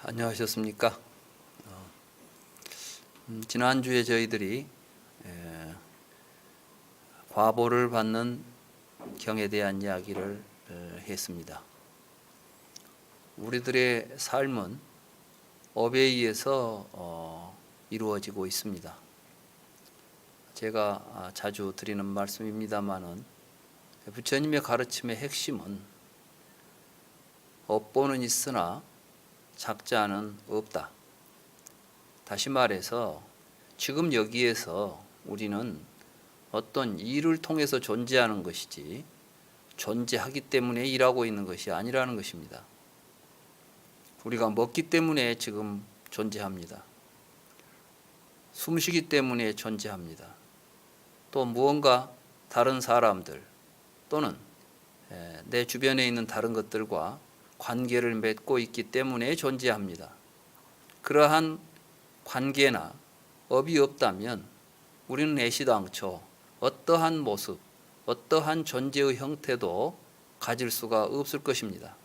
안녕하셨습니까? 지난주에 저희들이 과보를 받는 경에 대한 이야기를 했습니다. 우리들의 삶은 업에 의해서 이루어지고 있습니다. 제가 자주 드리는 말씀입니다마는 부처님의 가르침의 핵심은 업보는 있으나 작자는 없다. 다시 말해서 지금 여기에서 우리는 어떤 일을 통해서 존재하는 것이지 존재하기 때문에 일하고 있는 것이 아니라는 것입니다. 우리가 먹기 때문에 지금 존재합니다. 숨쉬기 때문에 존재합니다. 또 무언가 다른 사람들 또는 내 주변에 있는 다른 것들과 관계를 맺고 있기 때문에 존재합니다. 그러한 관계나 업이 없다면 우리는 애시도 않죠. 어떠한 모습, 어떠한 존재의 형태도 가질 수가 없을 것입니다.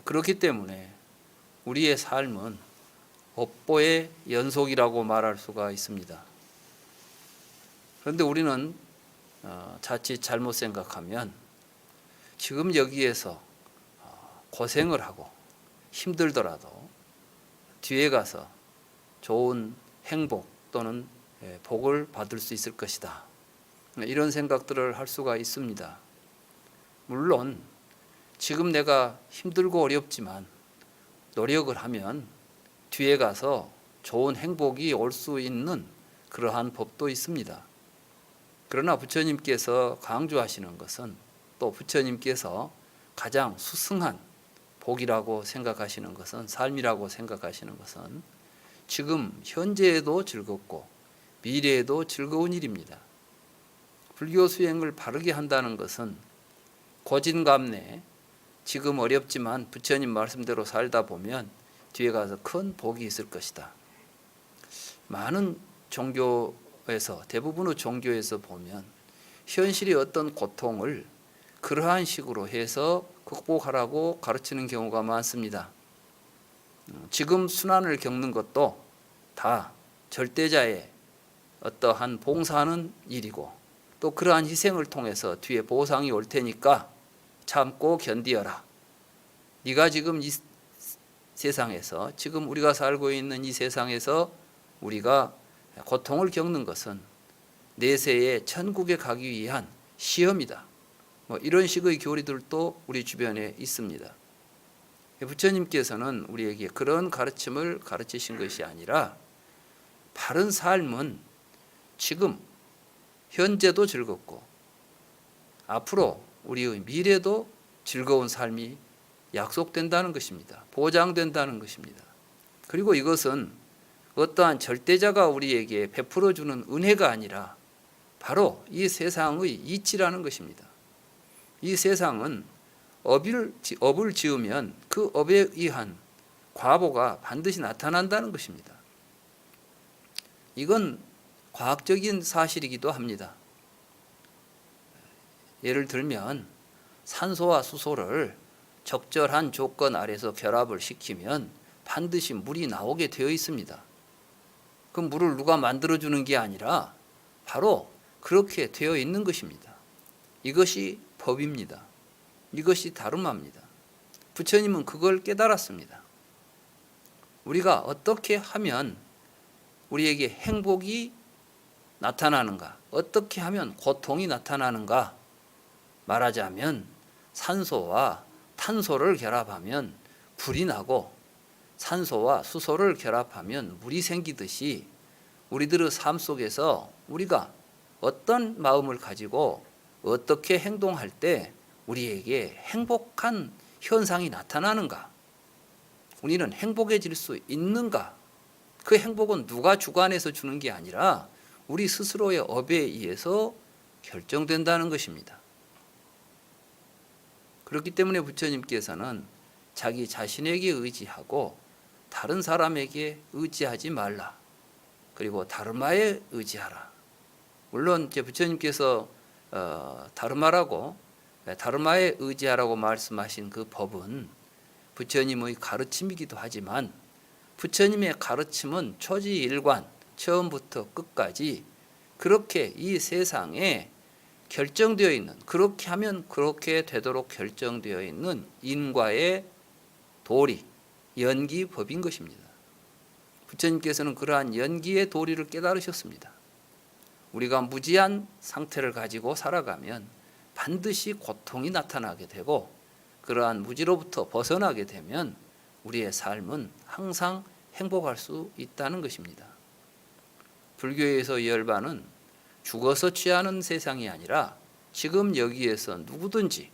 그렇기 때문에 우리의 삶은 업보의 연속이라고 말할 수가 있습니다. 그런데 우리는 자칫 잘못 생각하면 지금 여기에서 고생을 하고 힘들더라도 뒤에 가서 좋은 행복 또는 복을 받을 수 있을 것이다. 이런 생각들을 할 수가 있습니다. 물론 지금 내가 힘들고 어렵지만 노력을 하면 뒤에 가서 좋은 행복이 올 수 있는 그러한 법도 있습니다. 그러나 부처님께서 강조하시는 것은 또 부처님께서 가장 수승한 복이라고 생각하시는 것은 삶이라고 생각하시는 것은 지금 현재에도 즐겁고 미래에도 즐거운 일입니다. 불교 수행을 바르게 한다는 것은 고진감래 지금 어렵지만 부처님 말씀대로 살다 보면 뒤에 가서 큰 복이 있을 것이다. 많은 종교에서 대부분의 종교에서 보면 현실의 어떤 고통을 그러한 식으로 해서 극복하라고 가르치는 경우가 많습니다. 지금 순환을 겪는 것도 다 절대자의 어떠한 봉사하는 일이고 또 그러한 희생을 통해서 뒤에 보상이 올 테니까 참고 견디어라. 네가 지금 이 세상에서 지금 우리가 살고 있는 이 세상에서 우리가 고통을 겪는 것은 내세의 천국에 가기 위한 시험이다. 이런 식의 교리들도 우리 주변에 있습니다. 부처님께서는 우리에게 그런 가르침을 가르치신 것이 아니라 바른 삶은 지금 현재도 즐겁고 앞으로 우리의 미래도 즐거운 삶이 약속된다는 것입니다. 보장된다는 것입니다. 그리고 이것은 어떠한 절대자가 우리에게 베풀어주는 은혜가 아니라 바로 이 세상의 이치라는 것입니다. 이 세상은 업을 지으면 그 업에 의한 과보가 반드시 나타난다는 것입니다. 이건 과학적인 사실이기도 합니다. 예를 들면 산소와 수소를 적절한 조건 아래서 결합을 시키면 반드시 물이 나오게 되어 있습니다. 그 물을 누가 만들어주는 게 아니라 바로 그렇게 되어 있는 것입니다. 이것이 법입니다. 이것이 다름합니다. 부처님은 그걸 깨달았습니다. 우리가 어떻게 하면 우리에게 행복이 나타나는가, 어떻게 하면 고통이 나타나는가 말하자면 산소와 탄소를 결합하면 불이 나고 산소와 수소를 결합하면 물이 생기듯이 우리들의 삶 속에서 우리가 어떤 마음을 가지고 어떻게 행동할 때 우리에게 행복한 현상이 나타나는가? 우리는 행복해질 수 있는가? 그 행복은 누가 주관해서 주는 게 아니라 우리 스스로의 업에 의해서 결정된다는 것입니다. 그렇기 때문에 부처님께서는 자기 자신에게 의지하고 다른 사람에게 의지하지 말라. 그리고 다르마에 의지하라. 물론 제 부처님께서 다르마라고 다르마에 의지하라고 말씀하신 그 법은 부처님의 가르침이기도 하지만 부처님의 가르침은 초지일관 처음부터 끝까지 그렇게 이 세상에 결정되어 있는, 그렇게 하면 그렇게 되도록 결정되어 있는 인과의 도리, 연기법인 것입니다. 부처님께서는 그러한 연기의 도리를 깨달으셨습니다. 우리가 무지한 상태를 가지고 살아가면 반드시 고통이 나타나게 되고, 그러한 무지로부터 벗어나게 되면 우리의 삶은 항상 행복할 수 있다는 것입니다. 불교에서 이 열반은 죽어서 취하는 세상이 아니라 지금 여기에서 누구든지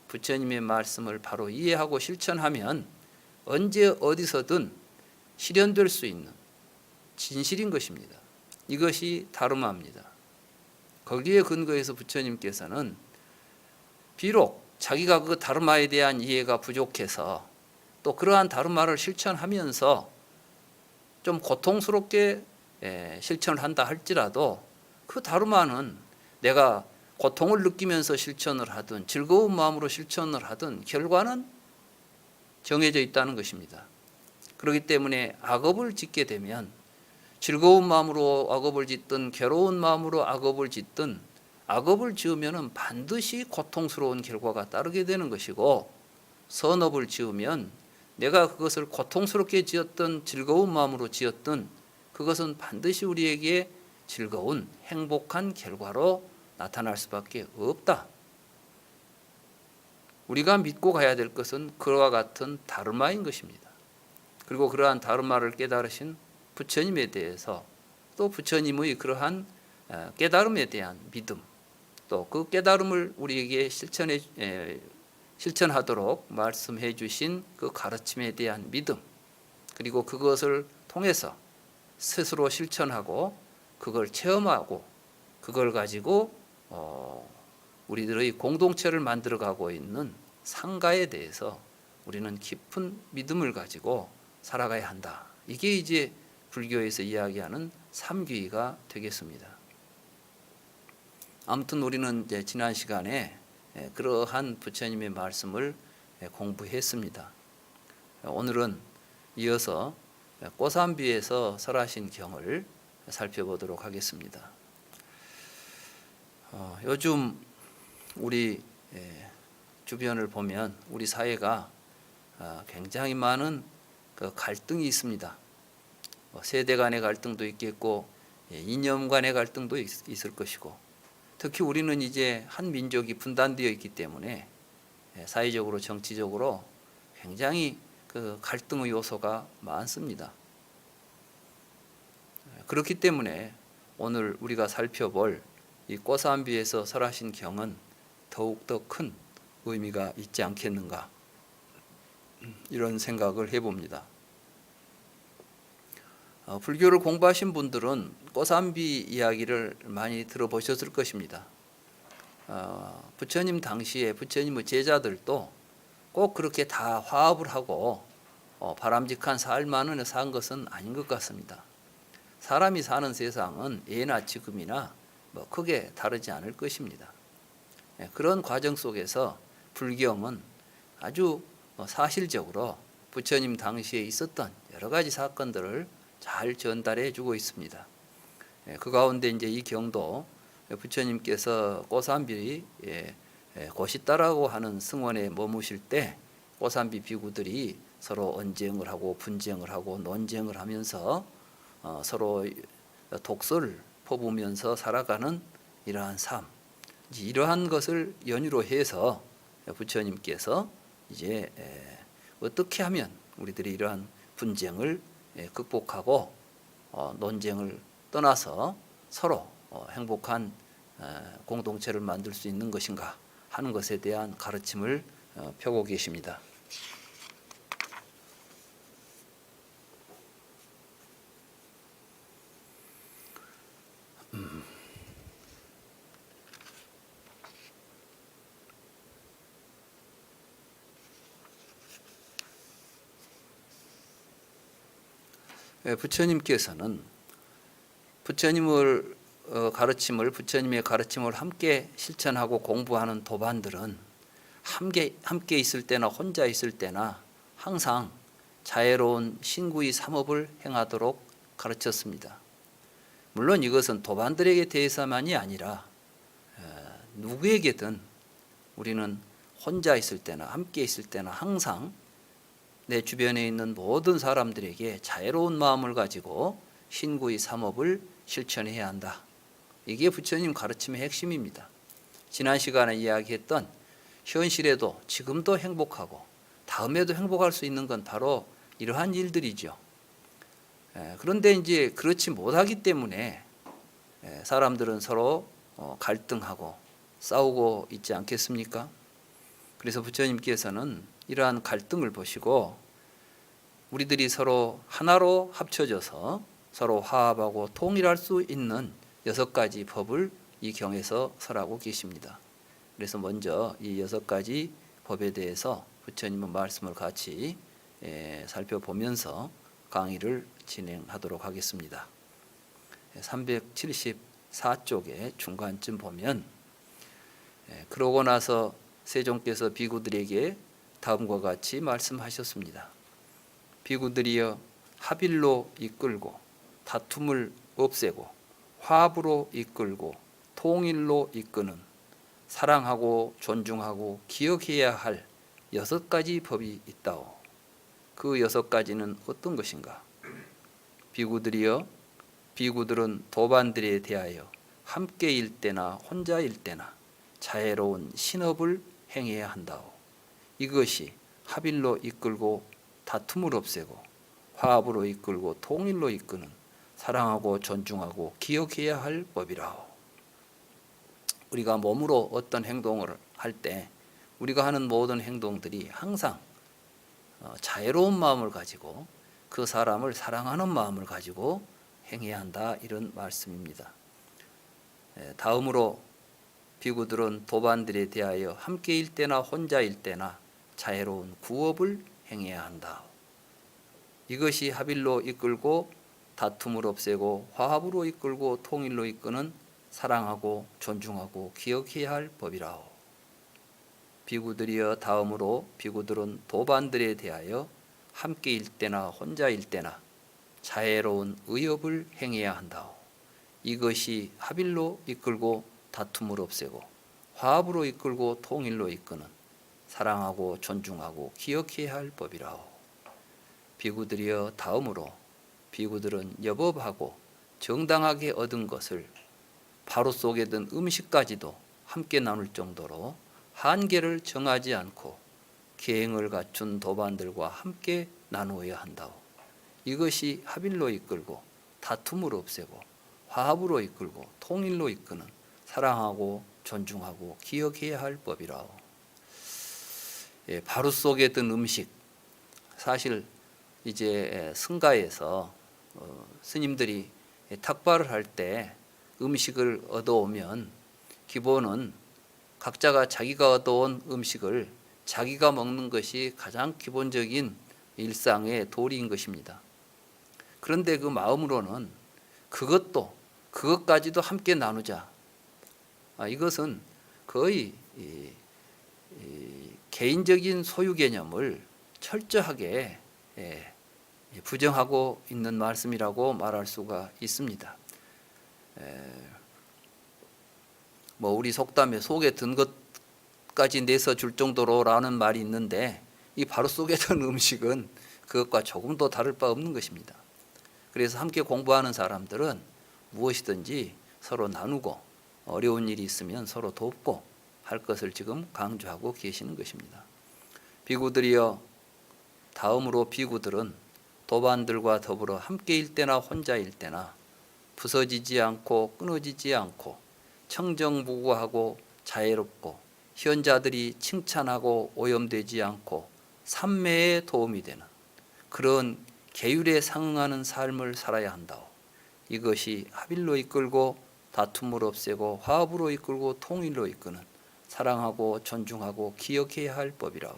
부처님의 말씀을 바로 이해하고 실천하면 언제 어디서든 실현될 수 있는 진실인 것입니다. 이것이 다르마입니다. 거기에 근거해서 부처님께서는 비록 자기가 그 다르마에 대한 이해가 부족해서 또 그러한 다르마를 실천하면서 좀 고통스럽게 실천을 한다 할지라도 그 다르마는 내가 고통을 느끼면서 실천을 하든 즐거운 마음으로 실천을 하든 결과는 정해져 있다는 것입니다. 그렇기 때문에 악업을 짓게 되면 즐거운 마음으로 악업을 짓든 괴로운 마음으로 악업을 짓든 악업을 지으면 반드시 고통스러운 결과가 따르게 되는 것이고, 선업을 지으면 내가 그것을 고통스럽게 지었든 즐거운 마음으로 지었든 그것은 반드시 우리에게 즐거운 행복한 결과로 나타날 수밖에 없다. 우리가 믿고 가야 될 것은 그와 같은 다르마인 것입니다. 그리고 그러한 다르마를 깨달으신 부처님에 대해서 또 부처님의 그러한 깨달음에 대한 믿음, 또 그 깨달음을 우리에게 실천하도록 말씀해 주신 그 가르침에 대한 믿음, 그리고 그것을 통해서 스스로 실천하고 그걸 체험하고 그걸 가지고 우리들의 공동체를 만들어가고 있는 상가에 대해서 우리는 깊은 믿음을 가지고 살아가야 한다. 이게 이제 불교에서 이야기하는 삼귀가 되겠습니다. 아무튼 우리는 이제 지난 시간에 그러한 부처님의 말씀을 공부했습니다. 오늘은 이어서 꼬삼비에서 설하신 경을 살펴보도록 하겠습니다. 요즘 우리 주변을 보면 우리 사회가 굉장히 많은 그 갈등이 있습니다. 세대 간의 갈등도 있겠고 이념 간의 갈등도 있을 것이고, 특히 우리는 이제 한 민족이 분단되어 있기 때문에 사회적으로 정치적으로 굉장히 그 갈등의 요소가 많습니다. 그렇기 때문에 오늘 우리가 살펴볼 이 꼬삼비에서 설하신 경은 더욱더 큰 의미가 있지 않겠는가, 이런 생각을 해봅니다. 불교를 공부하신 분들은 꼬삼비 이야기를 많이 들어보셨을 것입니다. 부처님 당시에 부처님의 제자들도 꼭 그렇게 다 화합을 하고 바람직한 삶만을 산 것은 아닌 것 같습니다. 사람이 사는 세상은 예나 지금이나 크게 다르지 않을 것입니다. 그런 과정 속에서 불경은 아주 사실적으로 부처님 당시에 있었던 여러 가지 사건들을 잘 전달해 주고 있습니다. 그 가운데 이제 이 경도 부처님께서 꼬삼비 고시다라고 하는 승원에 머무실 때 꼬삼비 비구들이 서로 언쟁을 하고 분쟁을 하고 논쟁을 하면서 서로 독설을 퍼부으면서 살아가는 이러한 삶, 이러한 것을 연유로 해서 부처님께서 이제 어떻게 하면 우리들이 이러한 분쟁을 극복하고 논쟁을 떠나서 서로 행복한 공동체를 만들 수 있는 것인가 하는 것에 대한 가르침을 펴고 계십니다. 부처님께서는 부처님의 가르침을 함께 실천하고 공부하는 도반들은 함께 있을 때나 혼자 있을 때나 항상 자애로운 신구의 삼업을 행하도록 가르쳤습니다. 물론 이것은 도반들에게 대해서만이 아니라 누구에게든 우리는 혼자 있을 때나 함께 있을 때나 항상 내 주변에 있는 모든 사람들에게 자애로운 마음을 가지고 신구의 삼업을 실천해야 한다. 이게 부처님 가르침의 핵심입니다. 지난 시간에 이야기했던 현실에도 지금도 행복하고 다음에도 행복할 수 있는 건 바로 이러한 일들이죠. 그런데 이제 그렇지 못하기 때문에 사람들은 서로 갈등하고 싸우고 있지 않겠습니까? 그래서 부처님께서는 이러한 갈등을 보시고 우리들이 서로 하나로 합쳐져서 서로 화합하고 통일할 수 있는 6가지 법을 이 경에서 설하고 계십니다. 그래서 먼저 이 6가지 법에 대해서 부처님의 말씀을 같이 살펴보면서 강의를 진행하도록 하겠습니다. 374쪽의 중간쯤 보면 그러고 나서 세종께서 비구들에게 다음과 같이 말씀하셨습니다. 비구들이여 합일로 이끌고 다툼을 없애고 화합으로 이끌고 통일로 이끄는 사랑하고 존중하고 기억해야 할 6가지 법이 있다오. 그 6가지는 어떤 것인가? 비구들이여 비구들은 도반들에 대하여 함께일 때나 혼자일 때나 자애로운 신업을 행해야 한다오. 이것이 합일로 이끌고 다툼을 없애고 화합으로 이끌고 통일로 이끄는 사랑하고 존중하고 기억해야 할 법이라오. 우리가 몸으로 어떤 행동을 할 때 우리가 하는 모든 행동들이 항상 자애로운 마음을 가지고 그 사람을 사랑하는 마음을 가지고 행해야 한다, 이런 말씀입니다. 다음으로 비구들은 도반들에 대하여 함께일 때나 혼자일 때나 자애로운 구업을 행해야 한다. 이것이 합일로 이끌고 다툼을 없애고 화합으로 이끌고 통일로 이끄는 사랑하고 존중하고 기억해야 할 법이라오. 비구들이여 다음으로 비구들은 도반들에 대하여 함께일 때나 혼자일 때나 자애로운 의업을 행해야 한다오. 이것이 합일로 이끌고 다툼을 없애고 화합으로 이끌고 통일로 이끄는 사랑하고 존중하고 기억해야 할 법이라오. 비구들이여 다음으로 비구들은 여법하고 정당하게 얻은 것을 바로 속에 든 음식까지도 함께 나눌 정도로 한계를 정하지 않고 계행을 갖춘 도반들과 함께 나누어야 한다오. 이것이 합일로 이끌고 다툼을 없애고 화합으로 이끌고 통일로 이끄는 사랑하고 존중하고 기억해야 할 법이라오. 바로 속에 든 음식, 사실 이제 승가에서 스님들이 탁발을 할 때 음식을 얻어오면 기본은 각자가 자기가 얻어온 음식을 자기가 먹는 것이 가장 기본적인 일상의 도리인 것입니다. 그런데 그 마음으로는 그것까지도 함께 나누자. 이것은 거의 개인적인 소유 개념을 철저하게 부정하고 있는 말씀이라고 말할 수가 있습니다. 우리 속담에 속에 든 것까지 내서 줄 정도로라는 말이 있는데 이 바로 속에 든 음식은 그것과 조금도 다를 바 없는 것입니다. 그래서 함께 공부하는 사람들은 무엇이든지 서로 나누고 어려운 일이 있으면 서로 돕고 할 것을 지금 강조하고 계시는 것입니다. 비구들이여 다음으로 비구들은 도반들과 더불어 함께일 때나 혼자일 때나 부서지지 않고 끊어지지 않고 청정무구하고 자애롭고 현자들이 칭찬하고 오염되지 않고 삼매에 도움이 되는 그런 계율에 상응하는 삶을 살아야 한다오. 이것이 합일로 이끌고 다툼을 없애고 화합으로 이끌고 통일로 이끄는 사랑하고 존중하고 기억해야 할 법이라오.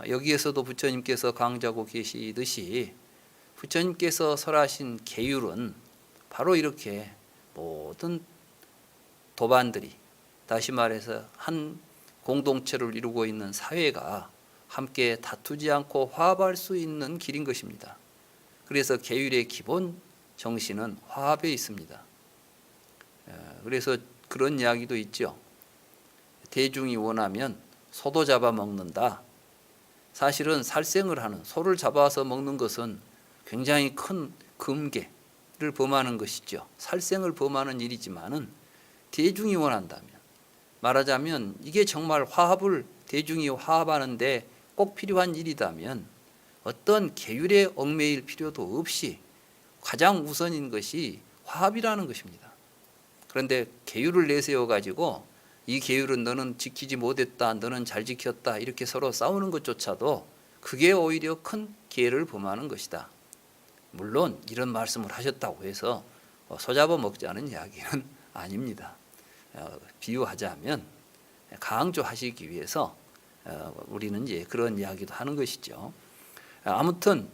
여기에서도 부처님께서 강조하고 계시듯이 부처님께서 설하신 계율은 바로 이렇게 모든 도반들이, 다시 말해서 한 공동체를 이루고 있는 사회가 함께 다투지 않고 화합할 수 있는 길인 것입니다. 그래서 계율의 기본 정신은 화합에 있습니다. 그래서 그런 이야기도 있죠. 대중이 원하면 소도 잡아 먹는다. 사실은 살생을 하는, 소를 잡아서 먹는 것은 굉장히 큰 금계를 범하는 것이죠. 살생을 범하는 일이지만은 대중이 원한다면, 말하자면 이게 정말 화합을, 대중이 화합하는데 꼭 필요한 일이라면 어떤 계율에 얽매일 필요도 없이 가장 우선인 것이 화합이라는 것입니다. 그런데 계율을 내세워 가지고 이 계율은 너는 지키지 못했다, 너는 잘 지켰다, 이렇게 서로 싸우는 것조차도 그게 오히려 큰 기회를 범하는 것이다. 물론 이런 말씀을 하셨다고 해서 소잡아 먹자는 이야기는 아닙니다. 비유하자면 강조하시기 위해서 우리는 이제 그런 이야기도 하는 것이죠. 아무튼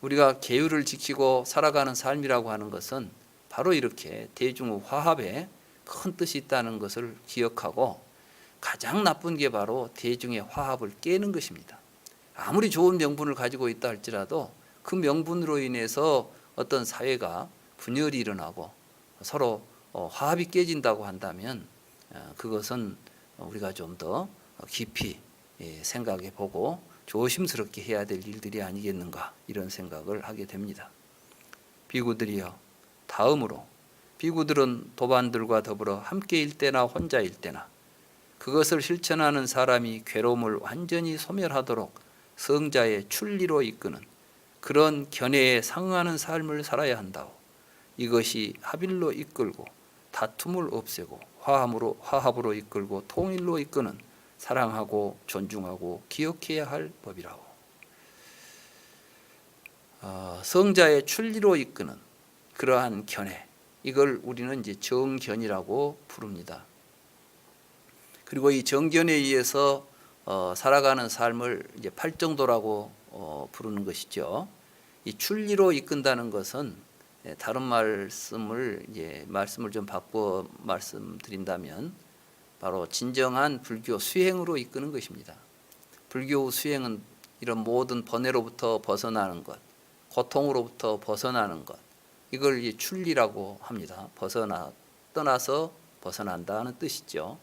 우리가 계율을 지키고 살아가는 삶이라고 하는 것은 바로 이렇게 대중 화합에 큰 뜻이 있다는 것을 기억하고, 가장 나쁜 게 바로 대중의 화합을 깨는 것입니다. 아무리 좋은 명분을 가지고 있다 할지라도 그 명분으로 인해서 어떤 사회가 분열이 일어나고 서로 화합이 깨진다고 한다면 그것은 우리가 좀 더 깊이 생각해 보고 조심스럽게 해야 될 일들이 아니겠는가, 이런 생각을 하게 됩니다. 비구들이여, 다음으로 비구들은 도반들과 더불어 함께일 때나 혼자일 때나 그것을 실천하는 사람이 괴로움을 완전히 소멸하도록 성자의 출리로 이끄는 그런 견해에 상응하는 삶을 살아야 한다오. 이것이 합일로 이끌고 다툼을 없애고 화합으로 이끌고 통일로 이끄는 사랑하고 존중하고 기억해야 할 법이라오. 성자의 출리로 이끄는 그러한 견해, 이걸 우리는 이제 정견이라고 부릅니다. 그리고 이 정견에 의해서 살아가는 삶을 이제 팔정도라고 부르는 것이죠. 이 출리로 이끈다는 것은 다른 말씀을 좀 바꿔 말씀드린다면 바로 진정한 불교 수행으로 이끄는 것입니다. 불교 수행은 이런 모든 번뇌로부터 벗어나는 것, 고통으로부터 벗어나는 것, 이걸 이 출리라고 합니다. 떠나서 벗어난다는 뜻이죠.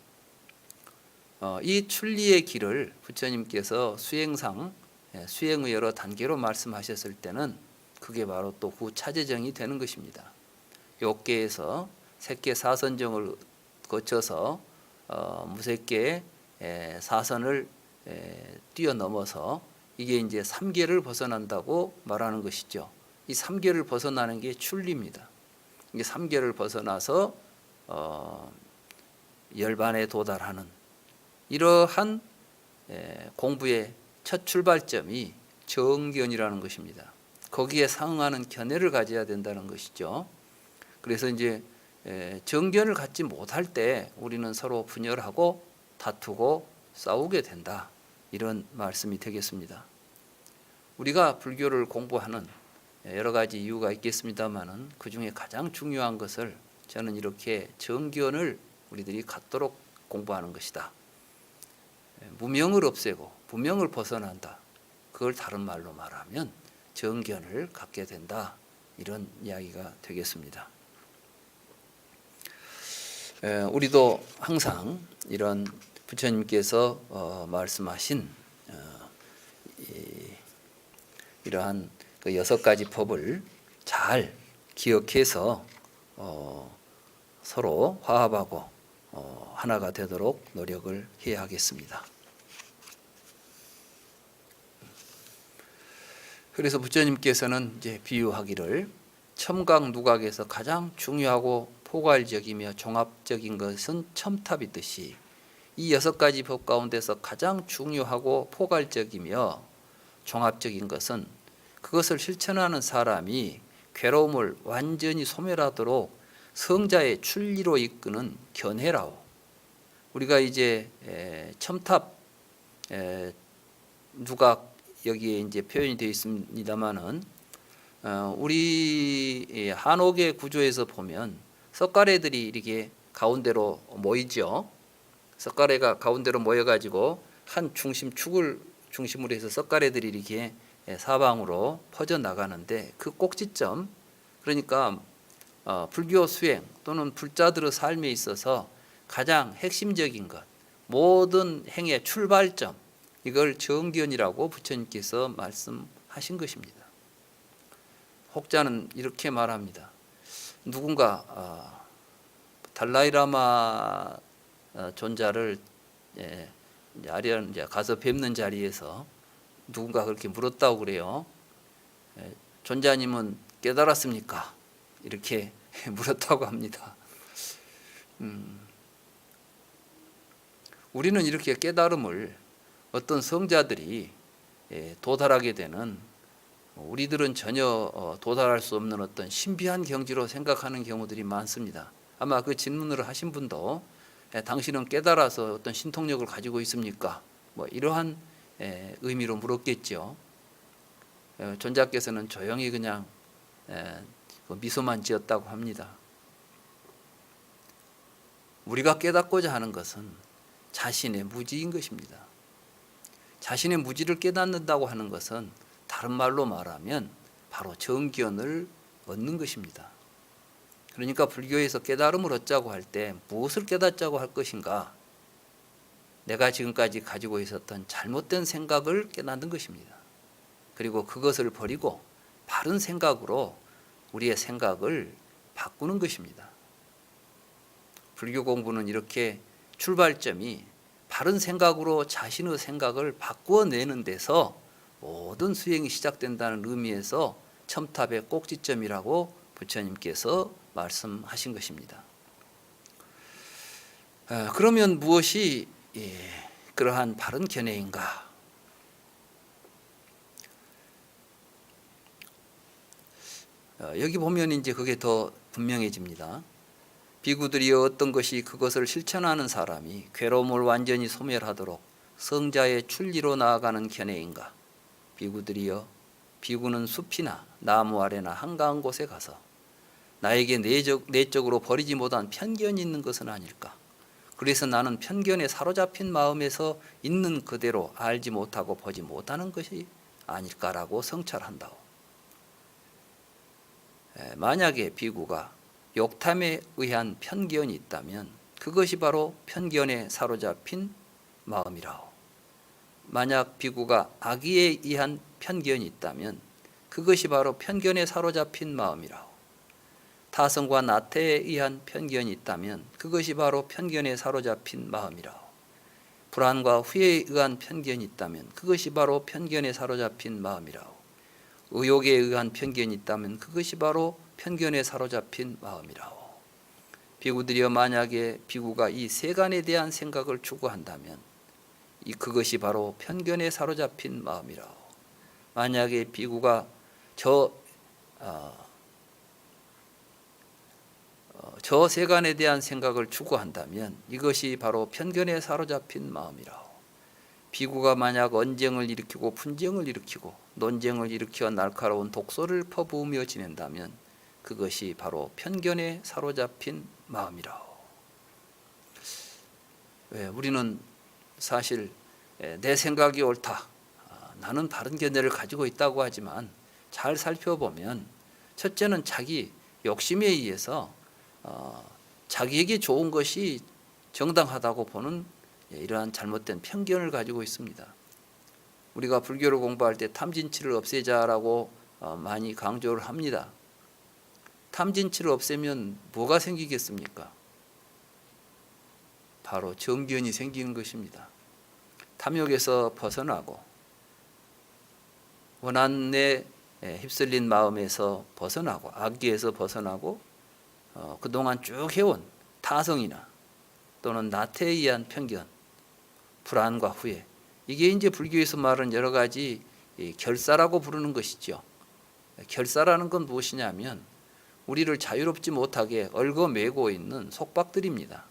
이 출리의 길을 부처님께서 수행의 여러 단계로 말씀하셨을 때는 그게 바로 또 구차재정이 되는 것입니다. 욕계에서 색계 사선정을 거쳐서 무색계 사선을 뛰어넘어서 이게 이제 삼계를 벗어난다고 말하는 것이죠. 이 삼계를 벗어나는 게 출리입니다. 이게 삼계를 벗어나서 열반에 도달하는 이러한 공부의 첫 출발점이 정견이라는 것입니다. 거기에 상응하는 견해를 가져야 된다는 것이죠. 그래서 이제 정견을 갖지 못할 때 우리는 서로 분열하고 다투고 싸우게 된다, 이런 말씀이 되겠습니다. 우리가 불교를 공부하는 여러 가지 이유가 있겠습니다만은 그 중에 가장 중요한 것을 저는 이렇게 정견을 우리들이 갖도록 공부하는 것이다. 무명을 없애고 무명을 벗어난다. 그걸 다른 말로 말하면 정견을 갖게 된다, 이런 이야기가 되겠습니다. 우리도 항상 이런 부처님께서 말씀하신 이러한 그 6가지 법을 잘 기억해서 서로 화합하고 하나가 되도록 노력을 해야 하겠습니다. 그래서 부처님께서는 이제 비유하기를 첨각누각에서 가장 중요하고 포괄적이며 종합적인 것은 첨탑이듯이 이 6가지 법 가운데서 가장 중요하고 포괄적이며 종합적인 것은 그것을 실천하는 사람이 괴로움을 완전히 소멸하도록 성자의 출리로 이끄는 견해라오. 우리가 이제 첨탑 누각 여기에 이제 표현이 되어 있습니다만은 우리 한옥의 구조에서 보면 석가래들이 이렇게 가운데로 모이죠. 석가래가 가운데로 모여가지고 한 중심축을 중심으로 해서 석가래들이 이렇게 사방으로 퍼져 나가는데 그 꼭지점, 그러니까 불교 수행 또는 불자들의 삶에 있어서 가장 핵심적인 것, 모든 행의 출발점, 이걸 정견이라고 부처님께서 말씀하신 것입니다. 혹자는 이렇게 말합니다. 누군가 달라이라마 존자를 아리안 가서 뵙는 자리에서 누군가 그렇게 물었다고 그래요. 존자님은 깨달았습니까? 이렇게 물었다고 합니다. 우리는 이렇게 깨달음을 어떤 성자들이 도달하게 되는, 우리들은 전혀 도달할 수 없는 어떤 신비한 경지로 생각하는 경우들이 많습니다. 아마 그 질문을 하신 분도 당신은 깨달아서 어떤 신통력을 가지고 있습니까? 뭐 이러한 의미로 물었겠죠. 존자께서는 조용히 그냥 미소만 지었다고 합니다. 우리가 깨닫고자 하는 것은 자신의 무지인 것입니다. 자신의 무지를 깨닫는다고 하는 것은 다른 말로 말하면 바로 정견을 얻는 것입니다. 그러니까 불교에서 깨달음을 얻자고 할 때 무엇을 깨닫자고 할 것인가? 내가 지금까지 가지고 있었던 잘못된 생각을 깨닫는 것입니다. 그리고 그것을 버리고 바른 생각으로 우리의 생각을 바꾸는 것입니다. 불교 공부는 이렇게 출발점이 바른 생각으로 자신의 생각을 바꾸어내는 데서 모든 수행이 시작된다는 의미에서 첨탑의 꼭지점이라고 부처님께서 말씀하신 것입니다. 그러면 무엇이 그러한 바른 견해인가? 여기 보면 이제 그게 더 분명해집니다. 비구들이 어떤 것이 그것을 실천하는 사람이 괴로움을 완전히 소멸하도록 성자의 출리로 나아가는 견해인가? 비구들이여, 비구는 숲이나 나무 아래나 한가한 곳에 가서 나에게 내적으로 버리지 못한 편견이 있는 것은 아닐까? 그래서 나는 편견에 사로잡힌 마음에서 있는 그대로 알지 못하고 보지 못하는 것이 아닐까라고 성찰한다오. 만약에 비구가 욕탐에 의한 편견이 있다면 그것이 바로 편견에 사로잡힌 마음이라오. 만약 비구가 악의에 의한 편견이 있다면 그것이 바로 편견에 사로잡힌 마음이라오. 타성과 나태에 의한 편견이 있다면 그것이 바로 편견에 사로잡힌 마음이라오. 불안과 후회에 의한 편견이 있다면 그것이 바로 편견에 사로잡힌 마음이라오. 의욕에 의한 편견이 있다면 그것이 바로 편견에 사로잡힌 마음이라오. 비구들이여, 만약에 비구가 이 세간에 대한 생각을 추구한다면 그것이 바로 편견에 사로잡힌 마음이라오. 만약에 비구가 저 세간에 대한 생각을 추구한다면 이것이 바로 편견에 사로잡힌 마음이라오. 비구가 만약 언쟁을 일으키고 분쟁을 일으키고 논쟁을 일으켜 날카로운 독소를 퍼부으며 지낸다면 그것이 바로 편견에 사로잡힌 마음이라오. 우리는 사실 내 생각이 옳다, 나는 바른 견해를 가지고 있다고 하지만 잘 살펴보면 첫째는 자기 욕심에 의해서 자기에게 좋은 것이 정당하다고 보는 이러한 잘못된 편견을 가지고 있습니다. 우리가 불교를 공부할 때 탐진치를 없애자라고 많이 강조를 합니다. 탐진치를 없애면 뭐가 생기겠습니까? 바로 정견이 생기는 것입니다. 탐욕에서 벗어나고 원한에 휩쓸린 마음에서 벗어나고 악기에서 벗어나고 그동안 쭉 해온 타성이나 또는 나태에 의한 편견, 불안과 후회, 이게 이제 불교에서 말하는 여러 가지 결사라고 부르는 것이죠. 결사라는 건 무엇이냐면 우리를 자유롭지 못하게 얽어매고 있는 속박들입니다.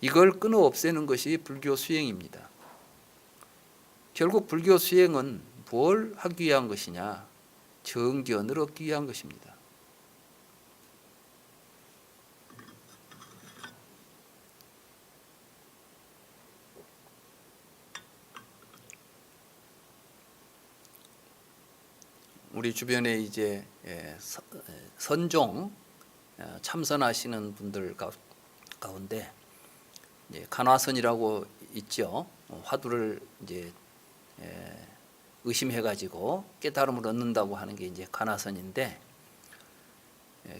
이걸 끊어 없애는 것이 불교 수행입니다. 결국 불교 수행은 뭘 하기 위한 것이냐? 정견을 얻기 위한 것입니다. 우리 주변에 이제 선종 참선하시는 분들 가운데 이제 간화선이라고 있죠. 화두를 이제 의심해 가지고 깨달음을 얻는다고 하는 게 이제 간화선인데,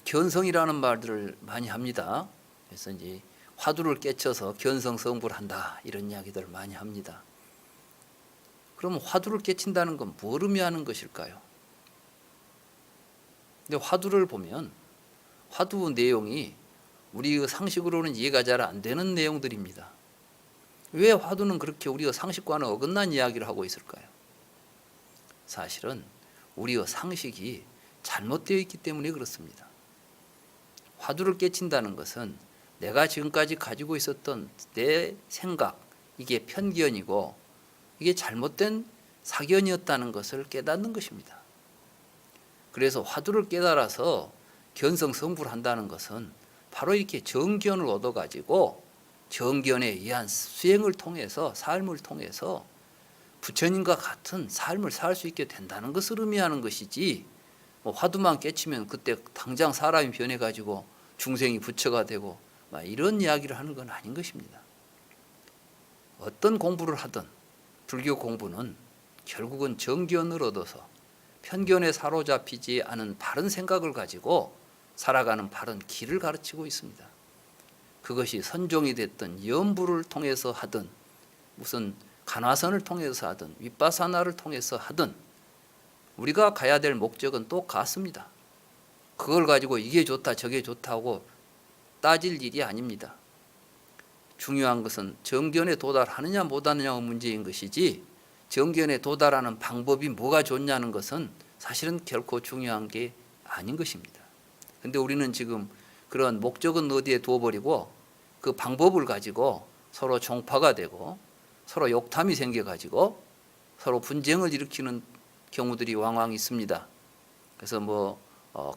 견성이라는 말들을 많이 합니다. 그래서 이제 화두를 깨쳐서 견성 성불을 한다, 이런 이야기들을 많이 합니다. 그럼 화두를 깨친다는 건 뭘 의미하는 것일까요? 근데 화두를 보면 화두 내용이 우리 상식으로는 이해가 잘 안 되는 내용들입니다. 왜 화두는 그렇게 우리의 상식과는 어긋난 이야기를 하고 있을까요? 사실은 우리의 상식이 잘못되어 있기 때문에 그렇습니다. 화두를 깨친다는 것은 내가 지금까지 가지고 있었던 내 생각, 이게 편견이고 이게 잘못된 사견이었다는 것을 깨닫는 것입니다. 그래서 화두를 깨달아서 견성성불을 한다는 것은 바로 이렇게 정견을 얻어가지고 정견에 의한 수행을 통해서, 삶을 통해서 부처님과 같은 삶을 살 수 있게 된다는 것을 의미하는 것이지, 화두만 깨치면 그때 당장 사람이 변해가지고 중생이 부처가 되고 이런 이야기를 하는 건 아닌 것입니다. 어떤 공부를 하든 불교 공부는 결국은 정견을 얻어서 편견에 사로잡히지 않은 바른 생각을 가지고 살아가는 바른 길을 가르치고 있습니다. 그것이 선종이 됐든 염불을 통해서 하든 무슨 간화선을 통해서 하든 윗바사나를 통해서 하든 우리가 가야 될 목적은 똑같습니다. 그걸 가지고 이게 좋다 저게 좋다고 따질 일이 아닙니다. 중요한 것은 정견에 도달하느냐 못하느냐의 문제인 것이지, 정견에 도달하는 방법이 뭐가 좋냐는 것은 사실은 결코 중요한 게 아닌 것입니다. 그런데 우리는 지금 그런 목적은 어디에 두어버리고 그 방법을 가지고 서로 종파가 되고 서로 욕탐이 생겨가지고 서로 분쟁을 일으키는 경우들이 왕왕 있습니다. 그래서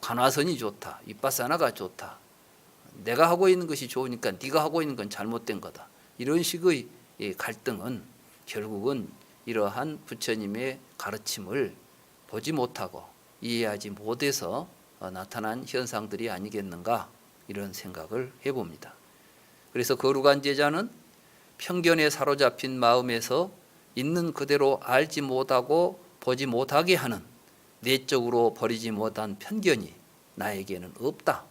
간화선이 좋다, 윗바사나가 좋다, 내가 하고 있는 것이 좋으니까 네가 하고 있는 건 잘못된 거다, 이런 식의 갈등은 결국은 이러한 부처님의 가르침을 보지 못하고 이해하지 못해서 나타난 현상들이 아니겠는가, 이런 생각을 해봅니다. 그래서 거룩한 제자는 편견에 사로잡힌 마음에서 있는 그대로 알지 못하고 보지 못하게 하는 내적으로 버리지 못한 편견이 나에게는 없다,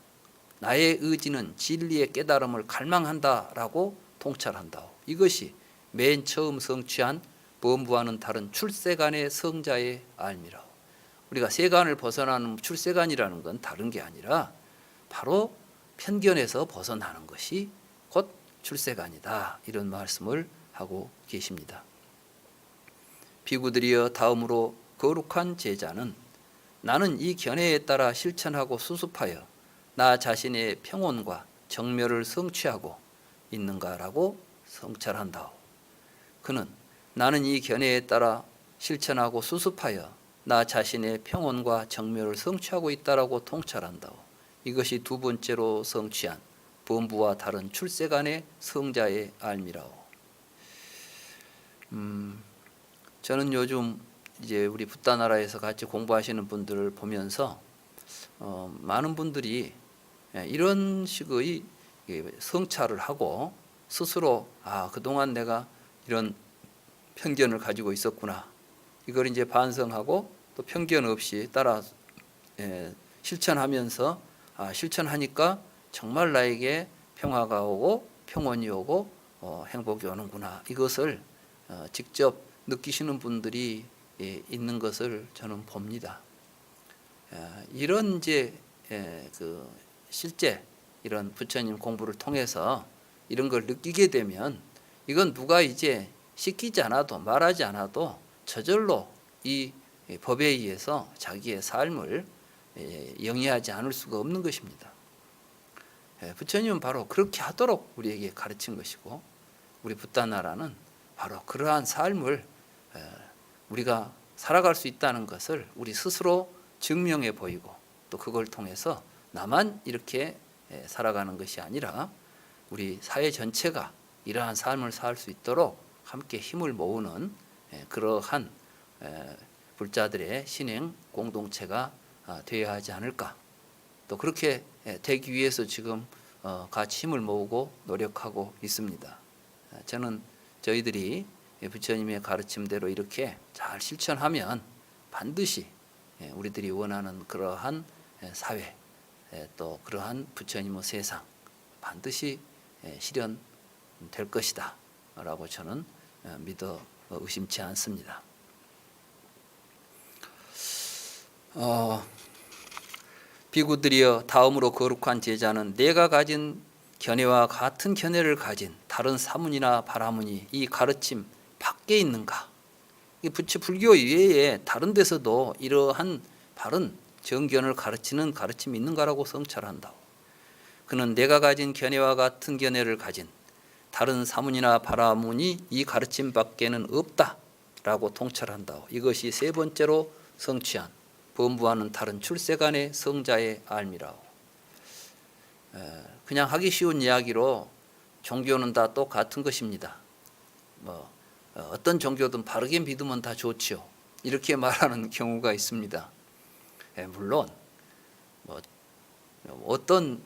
나의 의지는 진리의 깨달음을 갈망한다라고 통찰한다. 이것이 맨 처음 성취한 범부와는 다른 출세간의 성자의 알미라. 우리가 세간을 벗어나는 출세간이라는 건 다른 게 아니라 바로 편견에서 벗어나는 것이 곧 출세간이다, 이런 말씀을 하고 계십니다. 비구들이여, 다음으로 거룩한 제자는 나는 이 견해에 따라 실천하고 수습하여 나 자신의 평온과 정멸을 성취하고 있는가라고 성찰한다. 그는 나는 이 견해에 따라 실천하고 수습하여 나 자신의 평온과 정멸을 성취하고 있다라고 통찰한다. 이것이 두 번째로 성취한 범부와 다른 출세간의 성자의 알미라오. 저는 요즘 이제 우리 붓다 나라에서 같이 공부하시는 분들을 보면서 많은 분들이 이런 식의 성찰을 하고 스스로 그동안 내가 이런 편견을 가지고 있었구나, 이걸 이제 반성하고 또 편견 없이 따라 실천하면서 실천하니까 정말 나에게 평화가 오고 평온이 오고 행복이 오는구나, 이것을 직접 느끼시는 분들이 있는 것을 저는 봅니다. 이런 이제 그 실제 이런 부처님 공부를 통해서 이런 걸 느끼게 되면 이건 누가 이제 시키지 않아도 말하지 않아도 저절로 이 법에 의해서 자기의 삶을 영위하지 않을 수가 없는 것입니다. 부처님은 바로 그렇게 하도록 우리에게 가르친 것이고, 우리 붓다나라는 바로 그러한 삶을 우리가 살아갈 수 있다는 것을 우리 스스로 증명해 보이고, 또 그걸 통해서 나만 이렇게 살아가는 것이 아니라 우리 사회 전체가 이러한 삶을 살 수 있도록 함께 힘을 모으는 그러한 불자들의 신행 공동체가 되어야 하지 않을까. 또 그렇게 되기 위해서 지금 같이 힘을 모으고 노력하고 있습니다. 저는 저희들이 부처님의 가르침대로 이렇게 잘 실천하면 반드시 우리들이 원하는 그러한 사회, 또 그러한 부처님의 세상 반드시 실현될 것이다 라고 저는 믿어 의심치 않습니다. 비구들이여, 다음으로 거룩한 제자는 내가 가진 견해와 같은 견해를 가진 다른 사문이나 바라문이 이 가르침 밖에 있는가? 불교 이외에 다른 데서도 이러한 바른 정견을 가르치는 가르침이 있는가라고 성찰한다. 그는 내가 가진 견해와 같은 견해를 가진 다른 사문이나 바라문이 이 가르침 밖에는 없다라고 통찰한다. 이것이 세 번째로 성취한 범부와는 다른 출세간의 성자의 알미라오. 그냥 하기 쉬운 이야기로 종교는 다 똑같은 것입니다. 어떤 종교든 바르게 믿으면 다 좋지요. 이렇게 말하는 경우가 있습니다. 물론 어떤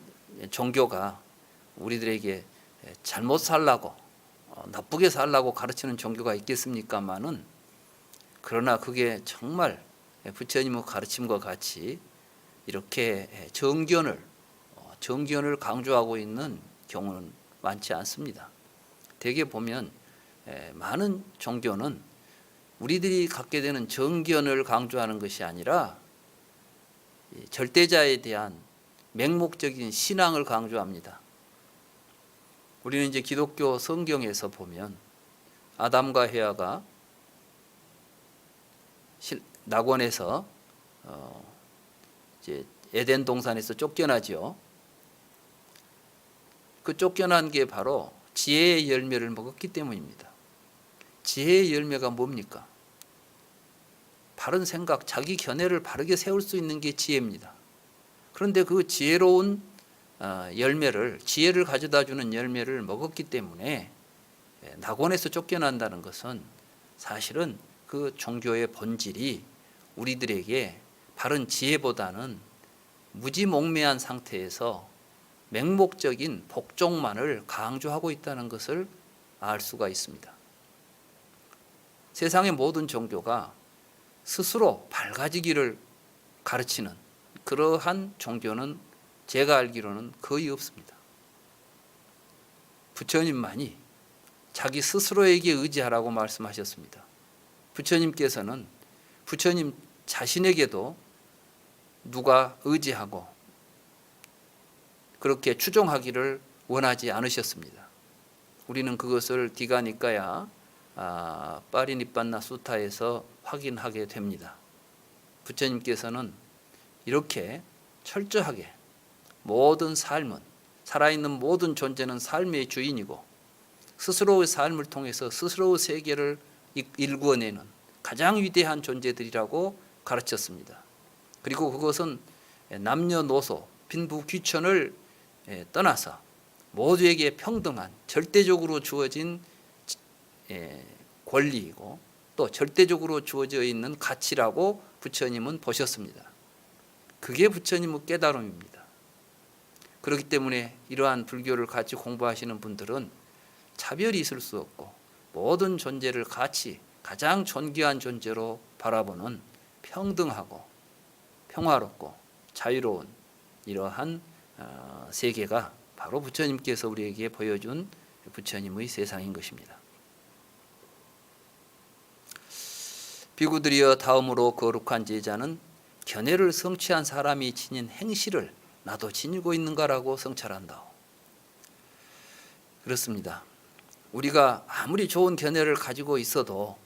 종교가 우리들에게 잘못 살라고 나쁘게 살라고 가르치는 종교가 있겠습니까마는, 그러나 그게 정말 부처님의 가르침과 같이 이렇게 정견을 강조하고 있는 경우는 많지 않습니다. 대개 보면 많은 종교는 우리들이 갖게 되는 정견을 강조하는 것이 아니라 절대자에 대한 맹목적인 신앙을 강조합니다. 우리는 이제 기독교 성경에서 보면 아담과 헤아가 낙원에서 이제 에덴 동산에서 쫓겨나죠. 그 쫓겨난 게 바로 지혜의 열매를 먹었기 때문입니다. 지혜의 열매가 뭡니까? 바른 생각, 자기 견해를 바르게 세울 수 있는 게 지혜입니다. 그런데 그 지혜로운 열매를, 지혜를 가져다 주는 열매를 먹었기 때문에 낙원에서 쫓겨난다는 것은 사실은 그 종교의 본질이 우리들에게 바른 지혜보다는 무지몽매한 상태에서 맹목적인 복종만을 강조하고 있다는 것을 알 수가 있습니다. 세상의 모든 종교가 스스로 밝아지기를 가르치는 그러한 종교는 제가 알기로는 거의 없습니다. 부처님만이 자기 스스로에게 의지하라고 말씀하셨습니다. 부처님께서는 부처님 자신에게도 누가 의지하고 그렇게 추종하기를 원하지 않으셨습니다. 우리는 그것을 디가니까야 파리니빤나 수타에서 확인하게 됩니다. 부처님께서는 이렇게 철저하게 모든 삶은, 살아있는 모든 존재는 삶의 주인이고 스스로의 삶을 통해서 스스로의 세계를 일구어내는 가장 위대한 존재들이라고 가르쳤습니다. 그리고 그것은 남녀노소, 빈부 귀천을 떠나서 모두에게 평등한 절대적으로 주어진 권리이고 또 절대적으로 주어져 있는 가치라고 부처님은 보셨습니다. 그게 부처님의 깨달음입니다. 그렇기 때문에 이러한 불교를 같이 공부하시는 분들은 차별이 있을 수 없고 모든 존재를 같이 가장 존귀한 존재로 바라보는 평등하고 평화롭고 자유로운 이러한 세계가 바로 부처님께서 우리에게 보여준 부처님의 세상인 것입니다. 비구들이여, 다음으로 거룩한 제자는 견해를 성취한 사람이 지닌 행실을 나도 지니고 있는가라고 성찰한다. 그렇습니다. 우리가 아무리 좋은 견해를 가지고 있어도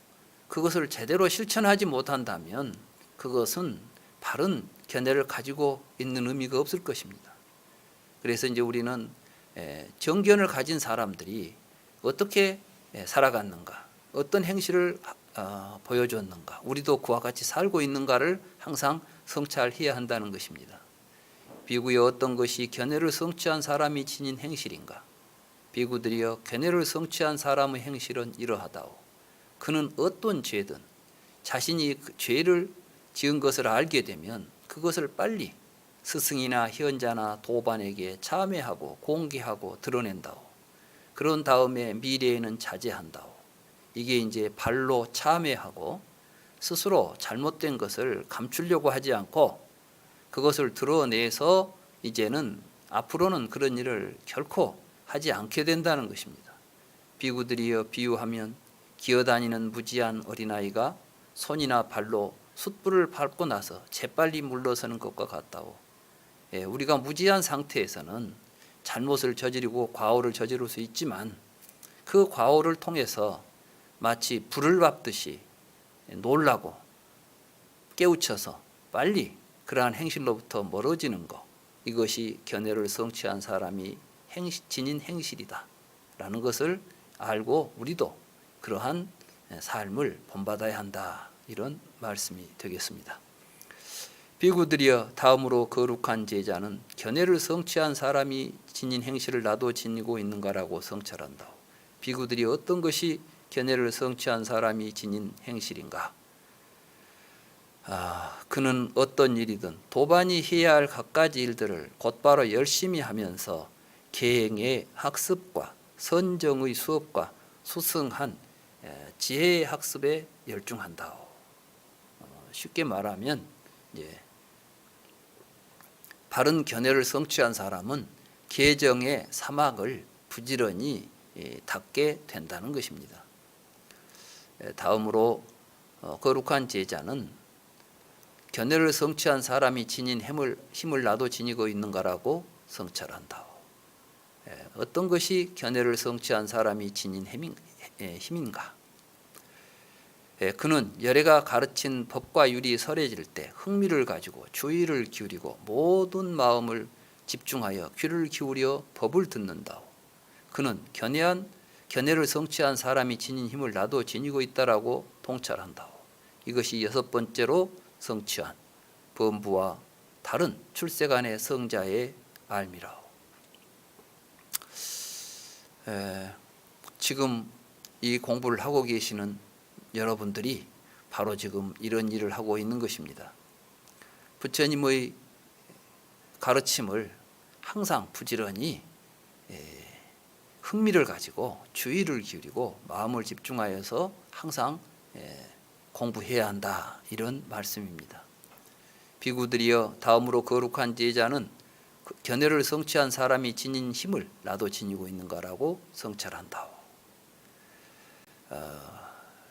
그것을 제대로 실천하지 못한다면 그것은 바른 견해를 가지고 있는 의미가 없을 것입니다. 그래서 이제 우리는 정견을 가진 사람들이 어떻게 살아갔는가, 어떤 행실을 보여줬는가, 우리도 그와 같이 살고 있는가를 항상 성찰해야 한다는 것입니다. 비구의 어떤 것이 견해를 성취한 사람이 지닌 행실인가? 비구들이여, 견해를 성취한 사람의 행실은 이러하다오. 그는 어떤 죄든 자신이 그 죄를 지은 것을 알게 되면 그것을 빨리 스승이나 현자나 도반에게 참회하고 공개하고 드러낸다오. 그런 다음에 미래에는 자제한다오. 이게 이제 발로 참회하고 스스로 잘못된 것을 감추려고 하지 않고 그것을 드러내서 이제는 앞으로는 그런 일을 결코 하지 않게 된다는 것입니다. 비구들이여 비유하면 기어다니는 무지한 어린아이가 손이나 발로 숯불을 밟고 나서 재빨리 물러서는 것과 같다오. 우리가 무지한 상태에서는 잘못을 저지르고 과오를 저지를 수 있지만 그 과오를 통해서 마치 불을 밟듯이 놀라고 깨우쳐서 빨리 그러한 행실로부터 멀어지는 것, 이것이 견해를 성취한 사람이 지닌 행실이다 라는 것을 알고 우리도 그러한 삶을 본받아야 한다, 이런 말씀이 되겠습니다. 비구들이여 다음으로 거룩한 제자는 견해를 성취한 사람이 지닌 행실을 나도 지니고 있는가라고 성찰한다. 비구들이 어떤 것이 견해를 성취한 사람이 지닌 행실인가? 그는 어떤 일이든 도반이 해야 할 갖가지 일들을 곧바로 열심히 하면서 계행의 학습과 선정의 수업과 수승한 지혜의 학습에 열중한다. 쉽게 말하면 바른 견해를 성취한 사람은 계정의 사막을 부지런히 닦게 된다는 것입니다. 다음으로 거룩한 제자는 견해를 성취한 사람이 지닌 힘을 나도 지니고 있는가라고 성찰한다. 어떤 것이 견해를 성취한 사람이 지닌 힘인가? 그는 열애가 가르친 법과 율이 설해질 때 흥미를 가지고 주의를 기울이고 모든 마음을 집중하여 귀를 기울여 법을 듣는다. 그는 견해를 성취한 사람이 지닌 힘을 나도 지니고 있다라고 통찰한다. 이것이 여섯 번째로 성취한 범부와 다른 출세간의 성자의 알미라. 지금 이 공부를 하고 계시는 여러분들이 바로 지금 이런 일을 하고 있는 것입니다. 부처님의 가르침을 항상 부지런히 흥미를 가지고 주의를 기울이고 마음을 집중하여서 항상 공부해야 한다, 이런 말씀입니다. 비구들이여 다음으로 거룩한 제자는 견해를 성취한 사람이 지닌 힘을 나도 지니고 있는가라고 성찰한다.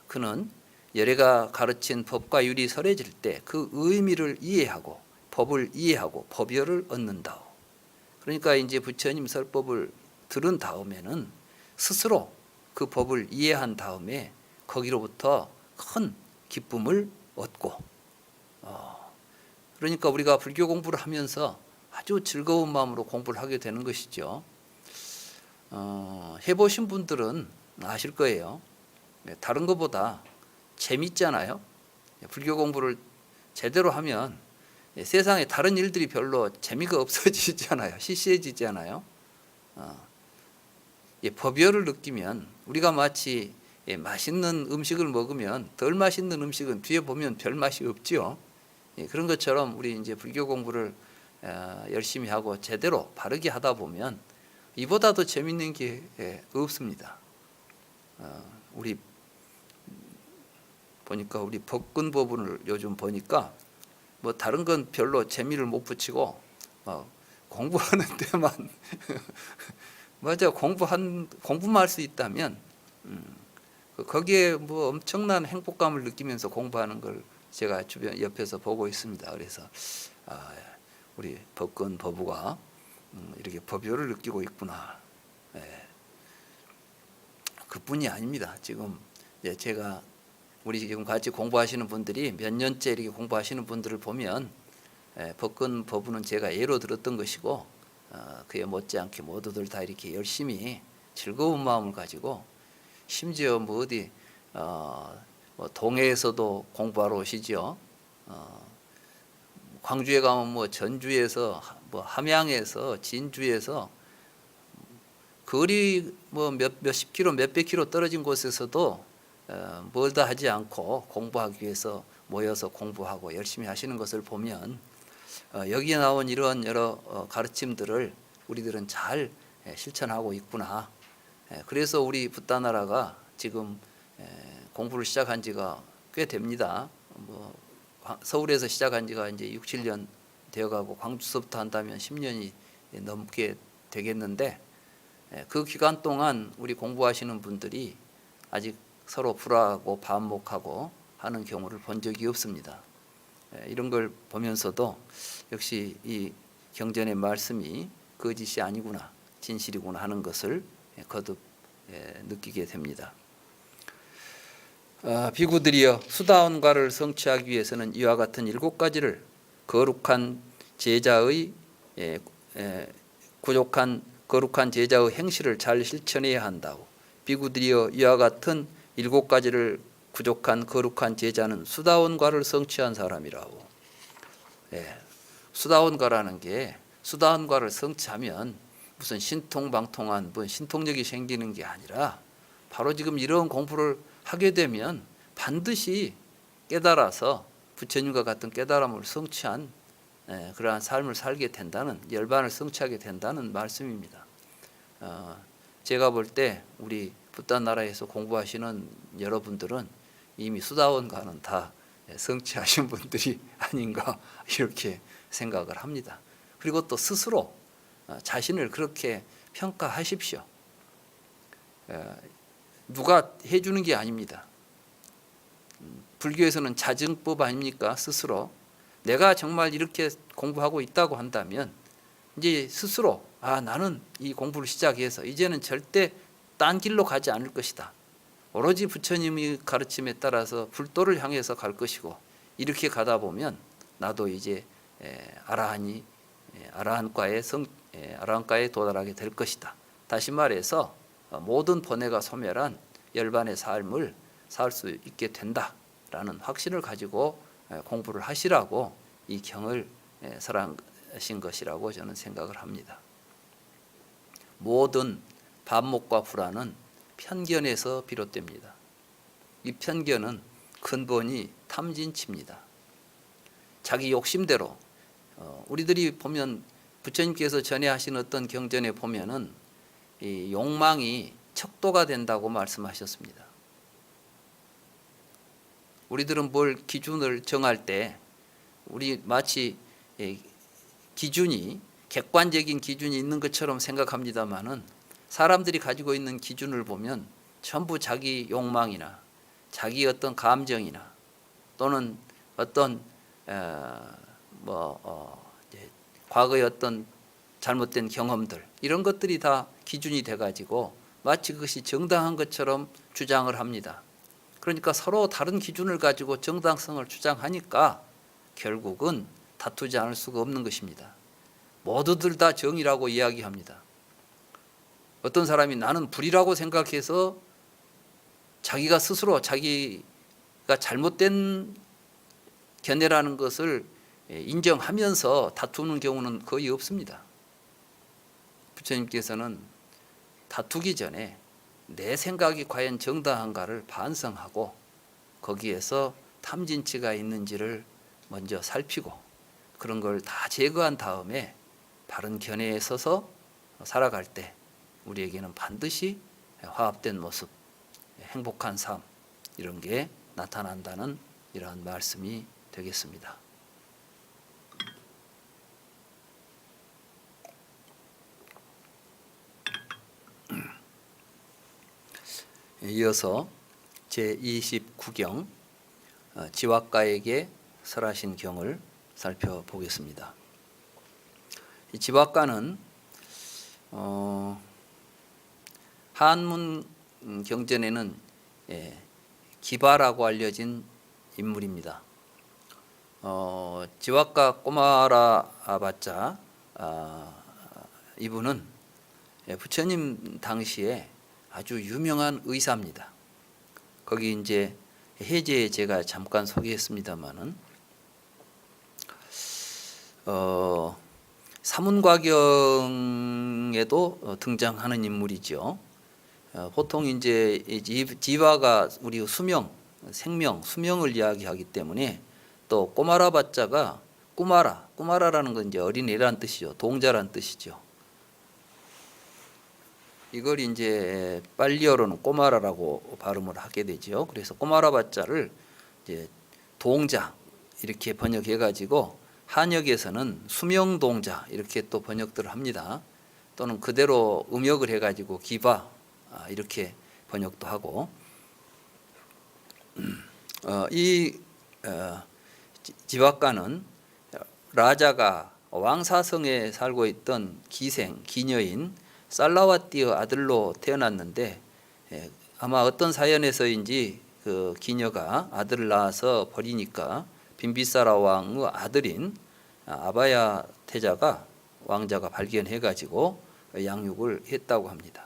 그는 열애가 가르친 법과 율이 설해질 때 그 의미를 이해하고 법을 이해하고 법열을 얻는다. 그러니까 이제 부처님 설법을 들은 다음에는 스스로 그 법을 이해한 다음에 거기로부터 큰 기쁨을 얻고, 그러니까 우리가 불교 공부를 하면서 아주 즐거운 마음으로 공부를 하게 되는 것이죠. 해보신 분들은 아실 거예요. 다른 것보다 재밌잖아요. 불교 공부를 제대로 하면 세상에 다른 일들이 별로 재미가 없어지잖아요. 시시해지잖아요. 법열을 느끼면 우리가 마치 맛있는 음식을 먹으면 덜 맛있는 음식은 뒤에 보면 별 맛이 없지요. 그런 것처럼 우리 이제 불교 공부를 열심히 하고 제대로 바르게 하다 보면 이보다 더 재밌는 게 없습니다. 우리 보니까 우리 법근법을 요즘 보니까 뭐 다른 건 별로 재미를 못 붙이고 공부하는 데만 맞아, 공부만 할 수 있다면 거기에 뭐 엄청난 행복감을 느끼면서 공부하는 걸 제가 주변 옆에서 보고 있습니다. 그래서 우리 법근 법우가 이렇게 법요를 느끼고 있구나. 그뿐이 아닙니다. 지금 제가 우리 지금 같이 공부하시는 분들이 몇 년째 이렇게 공부하시는 분들을 보면 법근 법우는 제가 예로 들었던 것이고 그에 못지않게 모두들 다 이렇게 열심히 즐거운 마음을 가지고 심지어 뭐 어디 뭐 동해에서도 공부하러 오시죠. 광주에 가면 뭐 전주에서 뭐 함양에서 진주에서 거리 뭐 몇십 킬로 몇백 킬로 떨어진 곳에서도 뭘 다 하지 않고 공부하기 위해서 모여서 공부하고 열심히 하시는 것을 보면 여기에 나온 이런 여러 가르침들을 우리들은 잘 실천하고 있구나. 그래서 우리 붓다나라가 지금 공부를 시작한 지가 꽤 됩니다. 뭐 서울에서 시작한 지가 이제 6, 7년 되어가고 광주서부터 한다면 10년이 넘게 되겠는데 그 기간 동안 우리 공부하시는 분들이 아직 서로 불화하고 반목하고 하는 경우를 본 적이 없습니다. 이런 걸 보면서도 역시 이 경전의 말씀이 거짓이 아니구나, 진실이구나 하는 것을 거듭 느끼게 됩니다. 비구들이여, 수다원과를 성취하기 위해서는 이와 같은 7가지를 거룩한 제자의 부족한 거룩한 제자의 행실을 잘 실천해야 한다고. 비구들이여, 이와 같은 7가지를 부족한 거룩한 제자는 수다원과를 성취한 사람이라고. 수다원과라는 게, 수다원과를 성취하면 무슨 신통방통한 신통력이 생기는 게 아니라 바로 지금 이런 공부를 하게 되면 반드시 깨달아서 부처님과 같은 깨달음을 성취한 그러한 삶을 살게 된다는, 열반을 성취하게 된다는 말씀입니다. 제가 볼 때 우리 붓다나라에서 공부하시는 여러분들은 이미 수다원과는 다 성취하신 분들이 아닌가 이렇게 생각을 합니다. 그리고 또 스스로 자신을 그렇게 평가하십시오. 누가 해주는 게 아닙니다. 불교에서는 자증법 아닙니까? 스스로 내가 정말 이렇게 공부하고 있다고 한다면 이제 스스로 나는 이 공부를 시작해서 이제는 절대 딴 길로 가지 않을 것이다. 오로지 부처님의 가르침에 따라서 불도를 향해서 갈 것이고, 이렇게 가다 보면 나도 이제 아라한과에 도달하게 될 것이다. 다시 말해서 모든 번뇌가 소멸한 열반의 삶을 살 수 있게 된다라는 확신을 가지고 공부를 하시라고 이 경을 설하신 것이라고 저는 생각을 합니다. 모든 반목과 불화는 편견에서 비롯됩니다. 이 편견은 근본이 탐진치입니다. 자기 욕심대로 우리들이 보면 부처님께서 전에 하신 어떤 경전에 보면은 이 욕망이 척도가 된다고 말씀하셨습니다. 우리들은 뭘 기준을 정할 때 우리 마치 기준이 객관적인 기준이 있는 것처럼 생각합니다마는 사람들이 가지고 있는 기준을 보면 전부 자기 욕망이나 자기 어떤 감정이나 또는 어떤 과거의 어떤 잘못된 경험들, 이런 것들이 다 기준이 돼가지고 마치 그것이 정당한 것처럼 주장을 합니다. 그러니까 서로 다른 기준을 가지고 정당성을 주장하니까 결국은 다투지 않을 수가 없는 것입니다. 모두들 다 정이라고 이야기합니다. 어떤 사람이 나는 불이라고 생각해서 자기가 스스로 자기가 잘못된 견해라는 것을 인정하면서 다투는 경우는 거의 없습니다. 부처님께서는 다투기 전에 내 생각이 과연 정당한가를 반성하고 거기에서 탐진치가 있는지를 먼저 살피고 그런 걸 다 제거한 다음에 바른 견해에 서서 살아갈 때 우리에게는 반드시 화합된 모습, 행복한 삶, 이런 게 나타난다는 이러한 말씀이 되겠습니다. 이어서 제29경 지왁가에게 설하신 경을 살펴보겠습니다. 이 지왁가는 한문 경전에는 기바라고 알려진 인물입니다. 지왁가 꼬마라 아바짜 이분은 부처님 당시에 아주 유명한 의사입니다. 거기 이제 해제에 제가 잠깐 소개했습니다마는 사문과경에도 등장하는 인물이죠. 보통 이제 지화가 우리 수명, 생명, 수명을 이야기하기 때문에 또 꼬마라바자가 꾸마라라는 건 이제 어린애란 뜻이죠. 동자란 뜻이죠. 이걸 이제 빨리어로는 꼬마라라고 발음을 하게 되죠. 그래서 꼬마라바자를 이제 동자 이렇게 번역해 가지고 한역에서는 수명동자 이렇게 또 번역들을 합니다. 또는 그대로 음역을 해 가지고 기바 이렇게 번역도 하고 이 지화가는 라자가 왕사성에 살고 있던 기녀인 살라와띠의 아들로 태어났는데 아마 어떤 사연에서인지 그 기녀가 아들을 낳아서 버리니까 빈비사라 왕의 아들인 아바야 태자가 왕자가 발견해 가지고 양육을 했다고 합니다.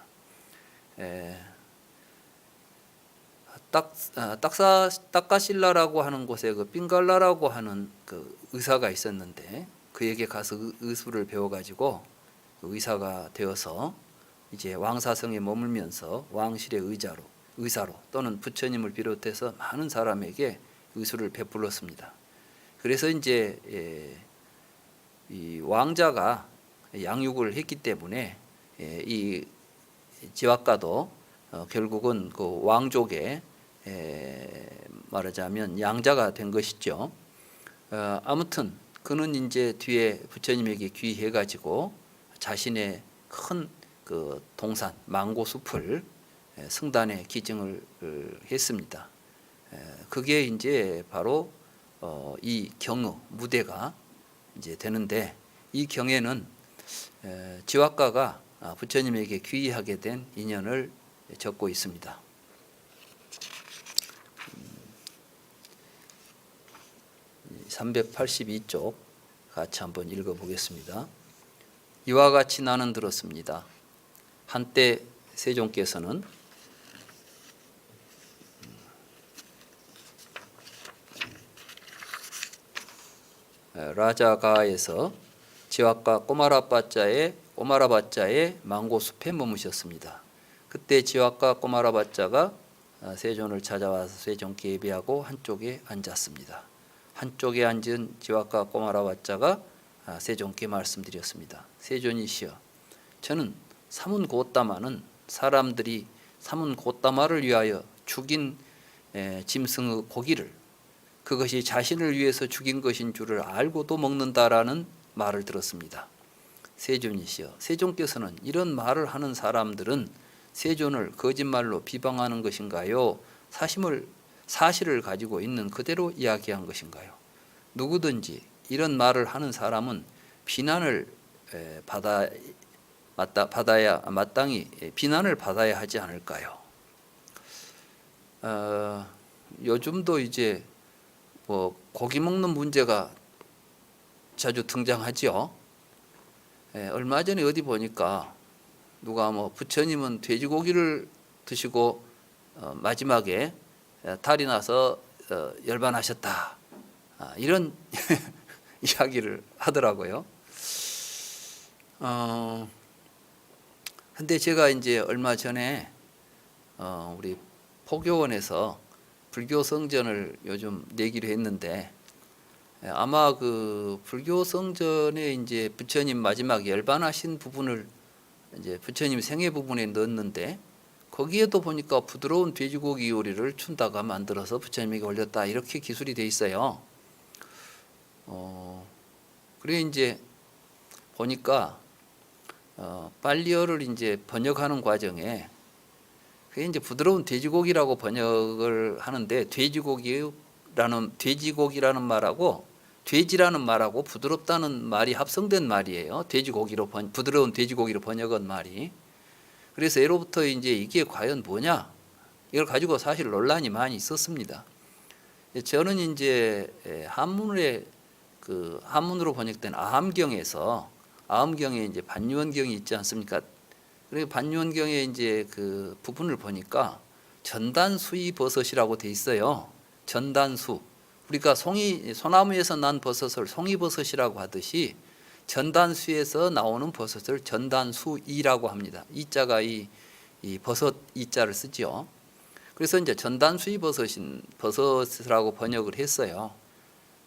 딱가실라라고 하는 곳에 그 빙갈라라고 하는 그 의사가 있었는데 그에게 가서 의술을 배워가지고 의사가 되어서 이제 왕사성에 머물면서 왕실의 의사로 또는 부처님을 비롯해서 많은 사람에게 의술을 베풀었습니다. 그래서 이제 이 왕자가 양육을 했기 때문에 이 지화가도 결국은 그 왕족의 말하자면 양자가 된 것이죠. 아무튼 그는 이제 뒤에 부처님에게 귀해 가지고 자신의 큰 그 동산 망고 숲을 승단에 기증을 했습니다. 그게 이제 바로 이 경의 무대가 이제 되는데 이 경에는 지화가가 부처님에게 귀의하게 된 인연을 적고 있습니다. 382쪽 같이 한번 읽어보겠습니다. 이와 같이 나는 들었습니다. 한때 세종께서는 라자가에서 지화가 꼬마라바자의 망고숲에 머무셨습니다. 그때 지화가 꼬마라바자가 세존을 찾아와서 세존께 예배하고 한쪽에 앉았습니다. 한쪽에 앉은 지화가 꼬마라바자가 세존께 말씀드렸습니다. 세존이시여, 저는 삼은 고따마는 사람들이 삼은 고따마를 위하여 죽인 짐승의 고기를 그것이 자신을 위해서 죽인 것인 줄을 알고도 먹는다라는 말을 들었습니다. 세존이시여, 세존께서는 이런 말을 하는 사람들은 세존을 거짓말로 비방하는 것인가요? 사실을 가지고 있는 그대로 이야기한 것인가요? 누구든지 이런 말을 하는 사람은 비난을 마땅히 비난을 받아야 하지 않을까요? 요즘도 이제 뭐 고기 먹는 문제가 자주 등장하지요. 얼마 전에 어디 보니까 누가 뭐 부처님은 돼지고기를 드시고 마지막에 탈이 나서 열반하셨다 이런 이야기를 하더라고요. 근데 제가 이제 얼마 전에 우리 포교원에서 불교 성전을 요즘 내기로 했는데 아마 그 불교 성전에 이제 부처님 마지막 열반하신 부분을 이제 부처님 생애 부분에 넣었는데 거기에도 보니까 부드러운 돼지고기 요리를 춘다가 만들어서 부처님에게 올렸다 이렇게 기술이 돼 있어요. 그래 이제 보니까 빨리어를 이제 번역하는 과정에 그게 이제 부드러운 돼지고기라고 번역을 하는데 돼지고기라는 말하고 돼지라는 말하고 부드럽다는 말이 합성된 말이에요. 부드러운 돼지고기로 번역한 말이. 그래서 예로부터 이제 이게 과연 뭐냐 이걸 가지고 사실 논란이 많이 있었습니다. 저는 이제 한문으로 번역된 아함경에 이제 반유원경이 있지 않습니까? 그리고 반유원경에 이제 그 부분을 보니까 전단수이 버섯이라고 돼 있어요. 전단수. 우리가 소나무에서 난 버섯을 송이버섯이라고 하듯이 전단수에서 나오는 버섯을 전단수이라고 합니다. 이자가 이 이 버섯 이자를 쓰지요. 그래서 이제 전단수이 버섯이라고 번역을 했어요.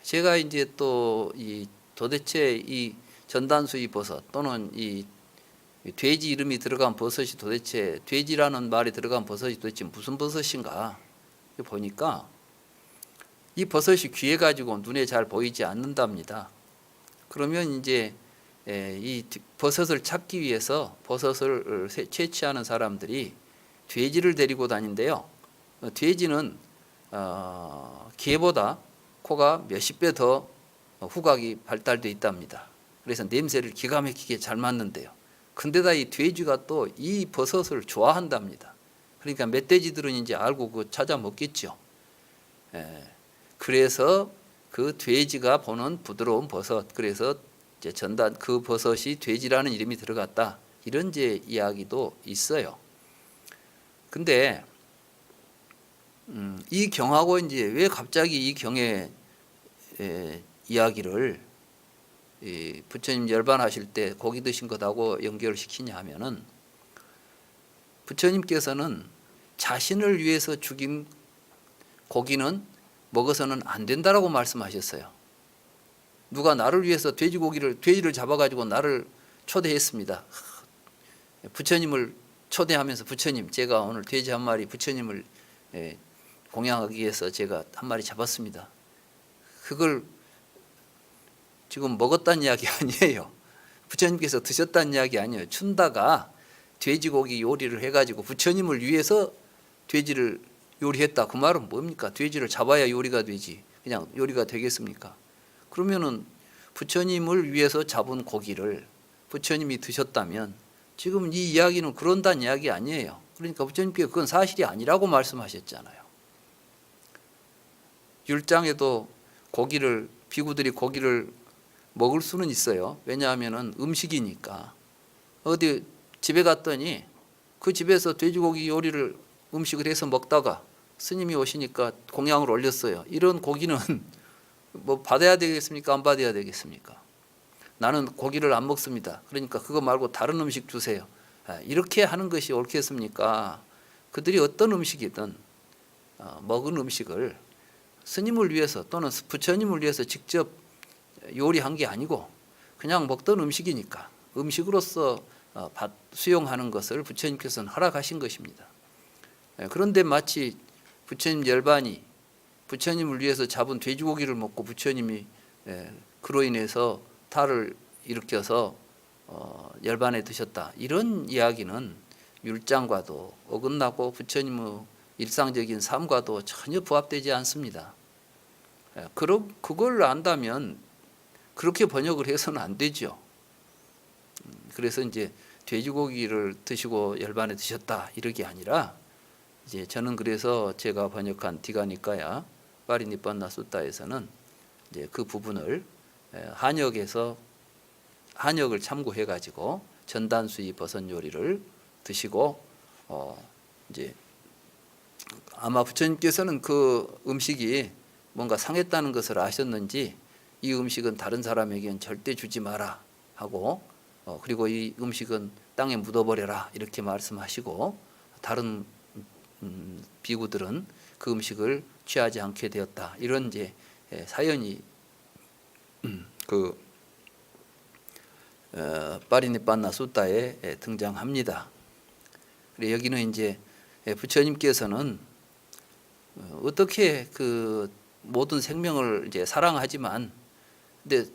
제가 이제 또 이 도대체 이 전단수이 버섯 또는 이 돼지 이름이 들어간 버섯이 도대체 돼지라는 말이 들어간 버섯이 도대체 무슨 버섯인가 보니까 이 버섯이 귀해 가지고 눈에 잘 보이지 않는답니다. 그러면 이제 이 버섯을 찾기 위해서 버섯을 채취하는 사람들이 돼지를 데리고 다닌대요. 돼지는 개보다 코가 몇십 배 더 후각이 발달되어 있답니다. 그래서 냄새를 기가 막히게 잘 맡는데요. 근데다 이 돼지가 또 이 버섯을 좋아한답니다. 그러니까 멧돼지들은 이제 알고 그 찾아 먹겠죠. 그래서 그 돼지가 보는 부드러운 버섯, 그래서 이제 전단 그 버섯이 돼지라는 이름이 들어갔다. 이런 이제 이야기도 있어요. 근데 이 경하고 이제 왜 갑자기 이 경의 이야기를 부처님 열반하실 때 고기 드신 것하고 연결을 시키냐 하면은 부처님께서는 자신을 위해서 죽인 고기는 먹어서는 안 된다라고 말씀하셨어요. 누가 나를 위해서 돼지를 잡아가지고 나를 초대했습니다. 부처님을 초대하면서 부처님, 제가 오늘 돼지 한 마리 부처님을 공양하기 위해서 제가 한 마리 잡았습니다. 그걸 지금 먹었다는 이야기 아니에요. 부처님께서 드셨다는 이야기 아니에요. 춘다가 돼지고기 요리를 해가지고 부처님을 위해서 돼지를 요리했다. 그 말은 뭡니까? 돼지를 잡아야 요리가 되지. 그냥 요리가 되겠습니까? 그러면은 부처님을 위해서 잡은 고기를 부처님이 드셨다면 지금 이 이야기는 그런다는 이야기 아니에요. 그러니까 부처님께서 그건 사실이 아니라고 말씀하셨잖아요. 율장에도 비구들이 고기를 먹을 수는 있어요. 왜냐하면 음식이니까. 어디 집에 갔더니 그 집에서 돼지고기 요리를 음식을 해서 먹다가 스님이 오시니까 공양을 올렸어요. 이런 고기는 뭐 받아야 되겠습니까? 안 받아야 되겠습니까? 나는 고기를 안 먹습니다. 그러니까 그거 말고 다른 음식 주세요. 이렇게 하는 것이 옳겠습니까? 그들이 어떤 음식이든 먹은 음식을 스님을 위해서 또는 부처님을 위해서 직접 요리한 게 아니고 그냥 먹던 음식이니까 음식으로서 수용하는 것을 부처님께서는 허락하신 것입니다. 그런데 마치 부처님 열반이 부처님을 위해서 잡은 돼지고기를 먹고 부처님이 그로 인해서 탈을 일으켜서 열반에 드셨다. 이런 이야기는 율장과도 어긋나고 부처님의 일상적인 삶과도 전혀 부합되지 않습니다. 그걸 안다면 그렇게 번역을 해서는 안 되죠. 그래서 이제 돼지고기를 드시고 열반에 드셨다 이렇게 아니라 이제 저는 그래서 제가 번역한 디가니까야 파리니빠나 수타에서는 이제 그 부분을 한역을 참고해 가지고 전단수이 버섯 요리를 드시고 이제 아마 부처님께서는 그 음식이 뭔가 상했다는 것을 아셨는지 이 음식은 다른 사람에게는 절대 주지 마라 하고 그리고 이 음식은 땅에 묻어버려라 이렇게 말씀하시고 다른 비구들은 그 음식을 취하지 않게 되었다. 이런 이제 사연이 그 파리니빠나 수타에 등장합니다. 그래 여기는 이제 부처님께서는 어떻게 그 모든 생명을 이제 사랑하지만 근데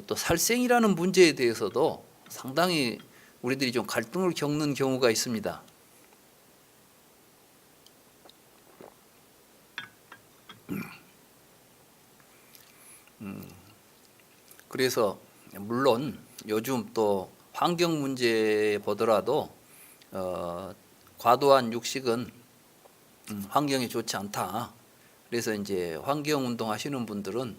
또 살생이라는 문제에 대해서도 상당히 우리들이 좀 갈등을 겪는 경우가 있습니다. 그래서 물론 요즘 또 환경 문제 보더라도 과도한 육식은 환경에 좋지 않다. 그래서 이제 환경 운동 하시는 분들은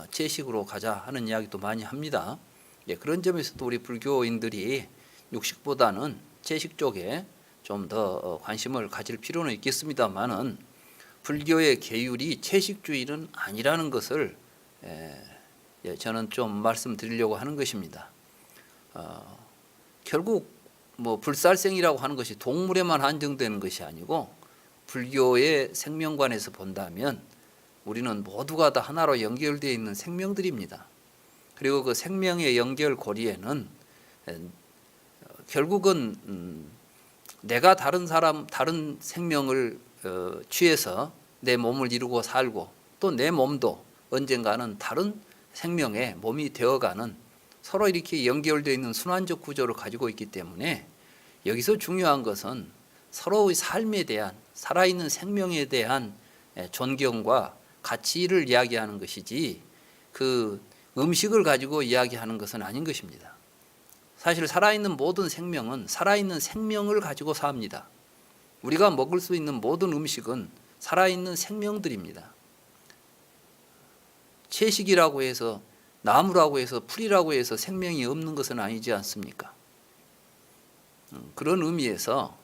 채식으로 가자 하는 이야기도 많이 합니다. 예, 그런 점에서도 우리 불교인들이 육식보다는 채식 쪽에 좀 더 관심을 가질 필요는 있겠습니다만은 불교의 계율이 채식주의는 아니라는 것을 저는 좀 말씀드리려고 하는 것입니다. 결국 뭐 불살생이라고 하는 것이 동물에만 한정되는 것이 아니고 불교의 생명관에서 본다면 우리는 모두가 다 하나로 연결되어 있는 생명들입니다. 그리고 그 생명의 연결고리에는 결국은 내가 다른 생명을 취해서 내 몸을 이루고 살고 또 내 몸도 언젠가는 다른 생명의 몸이 되어가는 서로 이렇게 연결되어 있는 순환적 구조를 가지고 있기 때문에 여기서 중요한 것은 서로의 삶에 대한 살아있는 생명에 대한 존경과 가치를 이야기하는 것이지 그 음식을 가지고 이야기하는 것은 아닌 것입니다. 사실 살아있는 모든 생명은 살아있는 생명을 가지고 삽니다. 우리가 먹을 수 있는 모든 음식은 살아있는 생명들입니다. 채식이라고 해서 나무라고 해서 풀이라고 해서 생명이 없는 것은 아니지 않습니까? 그런 의미에서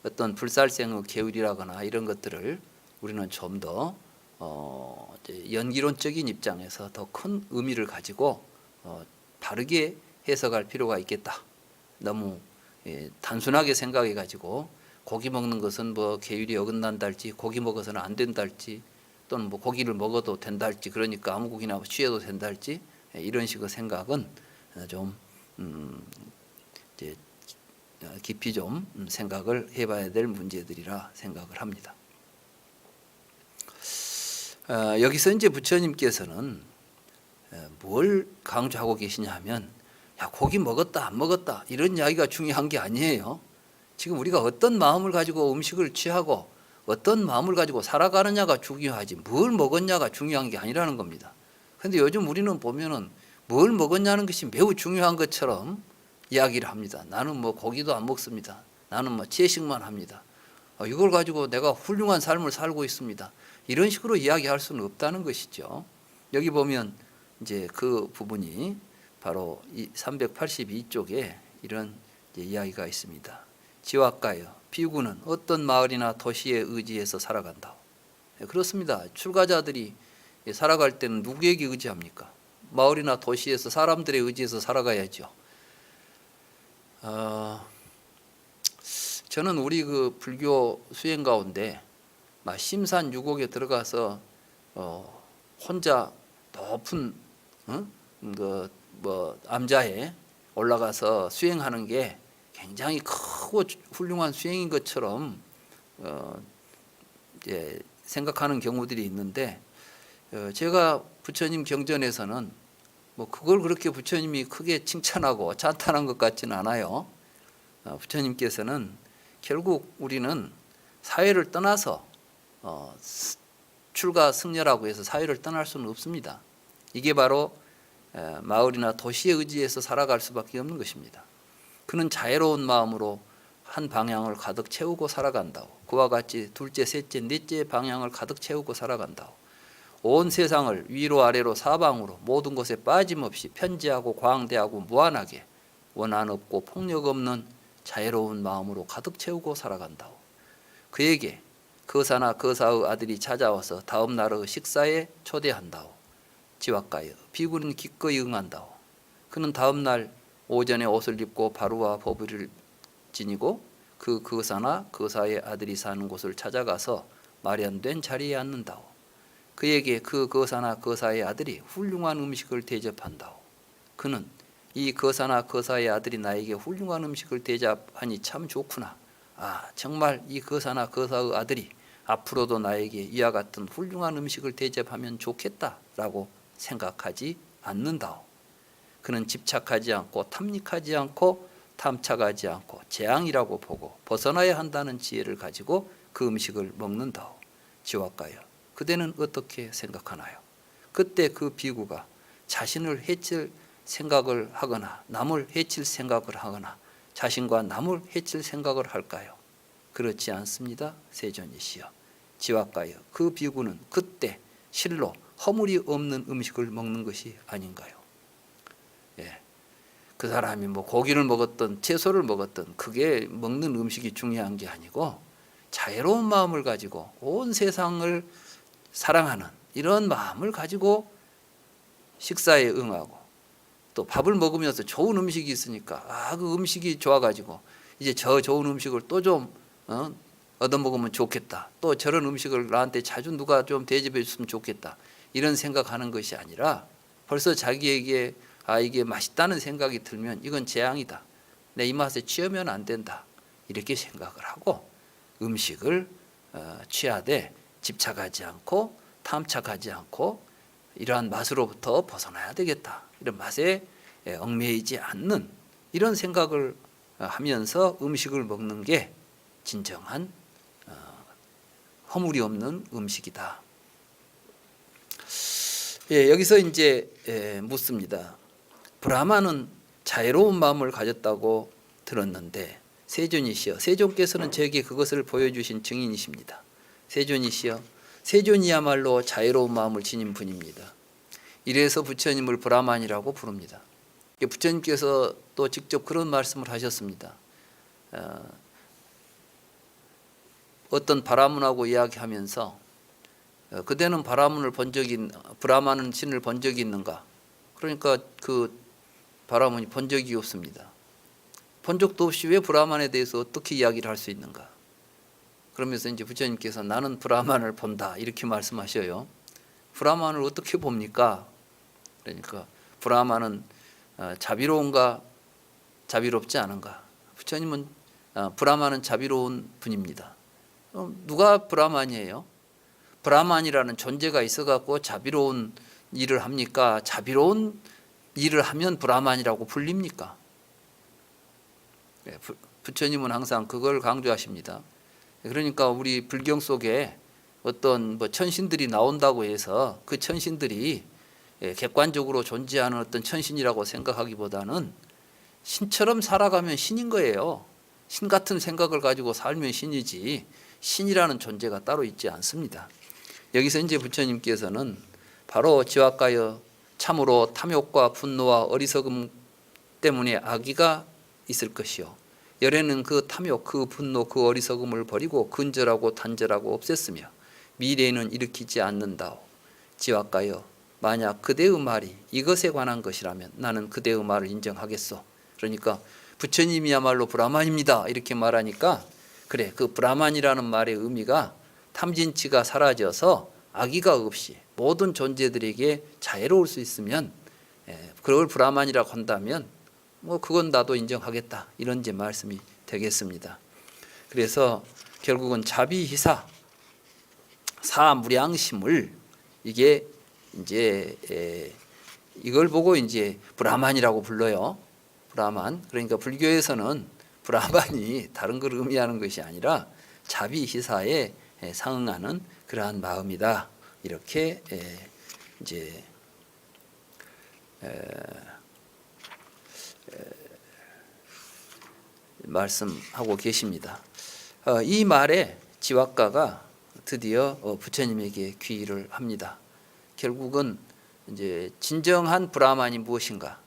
어떤 불살생의 계율이라거나 이런 것들을 우리는 좀 더 연기론적인 입장에서 더 큰 의미를 가지고 바르게 해석할 필요가 있겠다. 너무 단순하게 생각해 가지고 고기 먹는 것은 뭐 계율이 어긋난다 할지 고기 먹어서는 안 된다 할지 또는 뭐 고기를 먹어도 된다 할지 그러니까 아무 고기나 취해도 된다 할지 이런 식의 생각은 좀 이제 깊이 좀 생각을 해봐야 될 문제들이라 생각을 합니다. 여기서 이제 부처님께서는 뭘 강조하고 계시냐 하면 야 고기 먹었다 안 먹었다 이런 이야기가 중요한 게 아니에요. 지금 우리가 어떤 마음을 가지고 음식을 취하고 어떤 마음을 가지고 살아가느냐가 중요하지 뭘 먹었냐가 중요한 게 아니라는 겁니다. 그런데 요즘 우리는 보면은 뭘 먹었냐는 것이 매우 중요한 것처럼 이야기를 합니다. 나는 뭐 고기도 안 먹습니다. 나는 뭐 채식만 합니다. 이걸 가지고 내가 훌륭한 삶을 살고 있습니다. 이런 식으로 이야기할 수는 없다는 것이죠. 여기 보면 이제 그 부분이 바로 이 382쪽에 이런 이야기가 있습니다. 지와가여 비구는 어떤 마을이나 도시에 의지해서 살아간다. 그렇습니다. 출가자들이 살아갈 때는 누구에게 의지합니까? 마을이나 도시에서 사람들에 의지해서 살아가야죠. 저는 우리 그 불교 수행 가운데 심산 유곡에 들어가서 혼자 높은 암자에 올라가서 수행하는 게 굉장히 크고 훌륭한 수행인 것처럼 이제 생각하는 경우들이 있는데 제가 부처님 경전에서는 뭐 그걸 그렇게 부처님이 크게 칭찬하고 찬탄한 것 같지는 않아요. 부처님께서는 결국 우리는 사회를 떠나서 출가 승려라고 해서 사회를 떠날 수는 없습니다. 이게 바로 마을이나 도시에 의지해서 살아갈 수밖에 없는 것입니다. 그는 자애로운 마음으로 한 방향을 가득 채우고 살아간다고. 그와 같이 둘째, 셋째, 넷째 방향을 가득 채우고 살아간다고. 온 세상을 위로 아래로 사방으로 모든 것에 빠짐없이 편지하고 광대하고 무한하게 원한 없고 폭력 없는 자애로운 마음으로 가득 채우고 살아간다고. 그에게 거사나 거사의 아들이 찾아와서 다음 날의 식사에 초대한다고. 지와가여 비구는 기꺼이 응한다고. 그는 다음 날 오전에 옷을 입고 바루와 버블을 지니고 그 거사나 거사의 아들이 사는 곳을 찾아가서 마련된 자리에 앉는다고. 그에게 그 거사나 거사의 아들이 훌륭한 음식을 대접한다고. 그는 이 거사나 거사의 아들이 나에게 훌륭한 음식을 대접하니 참 좋구나. 정말 이 거사나 거사의 아들이 앞으로도 나에게 이와 같은 훌륭한 음식을 대접하면 좋겠다라고 생각하지 않는다오. 그는 집착하지 않고 탐닉하지 않고 탐착하지 않고 재앙이라고 보고 벗어나야 한다는 지혜를 가지고 그 음식을 먹는다오. 지와가여 그대는 어떻게 생각하나요? 그때 그 비구가 자신을 해칠 생각을 하거나 남을 해칠 생각을 하거나 자신과 남을 해칠 생각을 할까요? 그렇지 않습니다. 세존이시여. 지와가여 그 비구는 그때 실로 허물이 없는 음식을 먹는 것이 아닌가요? 그 사람이 뭐 고기를 먹었든 채소를 먹었든 그게 먹는 음식이 중요한 게 아니고 자애로운 마음을 가지고 온 세상을 사랑하는 이런 마음을 가지고 식사에 응하고 또 밥을 먹으면서 좋은 음식이 있으니까 그 음식이 좋아가지고 이제 저 좋은 음식을 또 좀 얻어먹으면 좋겠다. 또 저런 음식을 나한테 자주 누가 좀 대접해 줬으면 좋겠다. 이런 생각하는 것이 아니라 벌써 자기에게 이게 맛있다는 생각이 들면 이건 재앙이다. 내 입맛에 취하면 안 된다. 이렇게 생각을 하고 음식을 취하되 집착하지 않고 탐착하지 않고 이러한 맛으로부터 벗어나야 되겠다. 이런 맛에 얽매이지 않는 이런 생각을 하면서 음식을 먹는 게 진정한 허물이 없는 음식이다. 여기서 이제 묻습니다. 브라마는 자애로운 마음을 가졌다고 들었는데 세존이시여, 세존께서는 저에게 그것을 보여주신 증인이십니다. 세존이시여, 세존이야말로 자애로운 마음을 지닌 분입니다. 이래서 부처님을 브라만이라고 부릅니다. 부처님께서 또 직접 그런 말씀을 하셨습니다. 어떤 바라문하고 이야기하면서 그대는 브라만은 신을 본 적이 있는가? 그러니까 그 바라문이 본 적이 없습니다. 본 적도 없이 왜 브라만에 대해서 어떻게 이야기를 할 수 있는가? 그러면서 이제 부처님께서 나는 브라만을 본다 이렇게 말씀하셔요. 브라만을 어떻게 봅니까? 그러니까 브라만은 자비로운가 자비롭지 않은가? 부처님은 브라만은 자비로운 분입니다. 누가 브라만이에요? 브라만이라는 존재가 있어갖고 자비로운 일을 합니까? 자비로운 일을 하면 브라만이라고 불립니까? 부처님은 항상 그걸 강조하십니다. 그러니까 우리 불경 속에 어떤 천신들이 나온다고 해서 그 천신들이 객관적으로 존재하는 어떤 천신이라고 생각하기보다는 신처럼 살아가면 신인 거예요. 신 같은 생각을 가지고 살면 신이지 신이라는 존재가 따로 있지 않습니다. 여기서 이제 부처님께서는 바로 지와가여 참으로 탐욕과 분노와 어리석음 때문에 악의가 있을 것이요 열에는 그 탐욕, 그 분노, 그 어리석음을 버리고 근절하고 단절하고 없앴으며 미래에는 일으키지 않는다오. 지와가여 만약 그대의 말이 이것에 관한 것이라면 나는 그대의 말을 인정하겠소. 그러니까 부처님이야말로 브라만입니다 이렇게 말하니까 그래, 그 브라만이라는 말의 의미가 탐진치가 사라져서 악의가 없이 모든 존재들에게 자애로울 수 있으면 그걸 브라만이라고 한다면 그건 나도 인정하겠다 이런 제 말씀이 되겠습니다. 그래서 결국은 자비희사 사무량심을 이게 이제 이걸 보고 이제 브라만이라고 불러요. 브라만. 그러니까 불교에서는 브라만이 다른 걸 의미하는 것이 아니라 자비희사에 상응하는 그러한 마음이다. 이렇게 이제 말씀하고 계십니다. 이 말에 지와가가 드디어 부처님에게 귀의를 합니다. 결국은 이제 진정한 브라만이 무엇인가?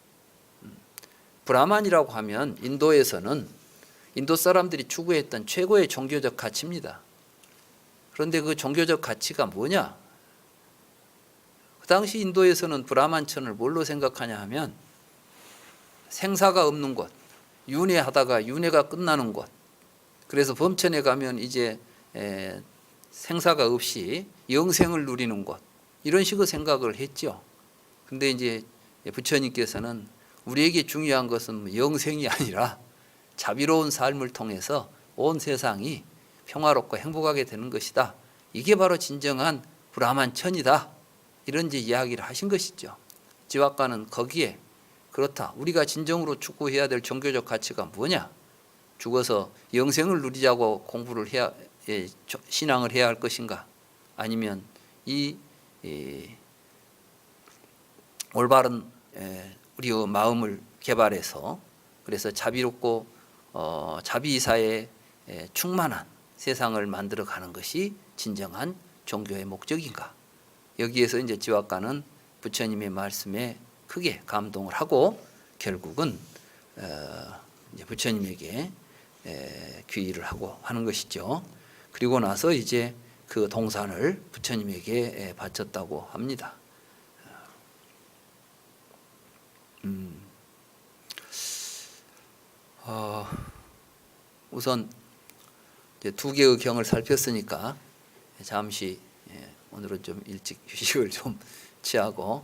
브라만이라고 하면 인도에서는 인도 사람들이 추구했던 최고의 종교적 가치입니다. 그런데 그 종교적 가치가 뭐냐? 그 당시 인도에서는 브라만천을 뭘로 생각하냐 하면 생사가 없는 곳, 윤회하다가 윤회가 끝나는 곳. 그래서 범천에 가면 이제 생사가 없이 영생을 누리는 곳. 이런 식의 생각을 했죠. 근데 이제 부처님께서는 우리에게 중요한 것은 영생이 아니라 자비로운 삶을 통해서 온 세상이 평화롭고 행복하게 되는 것이다. 이게 바로 진정한 브라만천이다. 이런 이제 이야기를 하신 것이죠. 지와가는 거기에 그렇다. 우리가 진정으로 추구해야 될 종교적 가치가 뭐냐? 죽어서 영생을 누리자고 공부를 해야 신앙을 해야 할 것인가? 아니면 이 올바른 우리의 마음을 개발해서 그래서 자비롭고 자비이사에 충만한 세상을 만들어가는 것이 진정한 종교의 목적인가? 여기에서 이제 지와가는 부처님의 말씀에 크게 감동을 하고 결국은 이제 부처님에게 귀의를 하고 하는 것이죠. 그리고 나서 이제 그 동산을 부처님에게 바쳤다고 합니다. 우선 이제 두 개의 경을 살폈으니까 잠시 오늘은 좀 일찍 휴식을 좀 취하고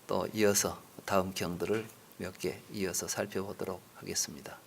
또 이어서 다음 경들을 몇 개 이어서 살펴보도록 하겠습니다.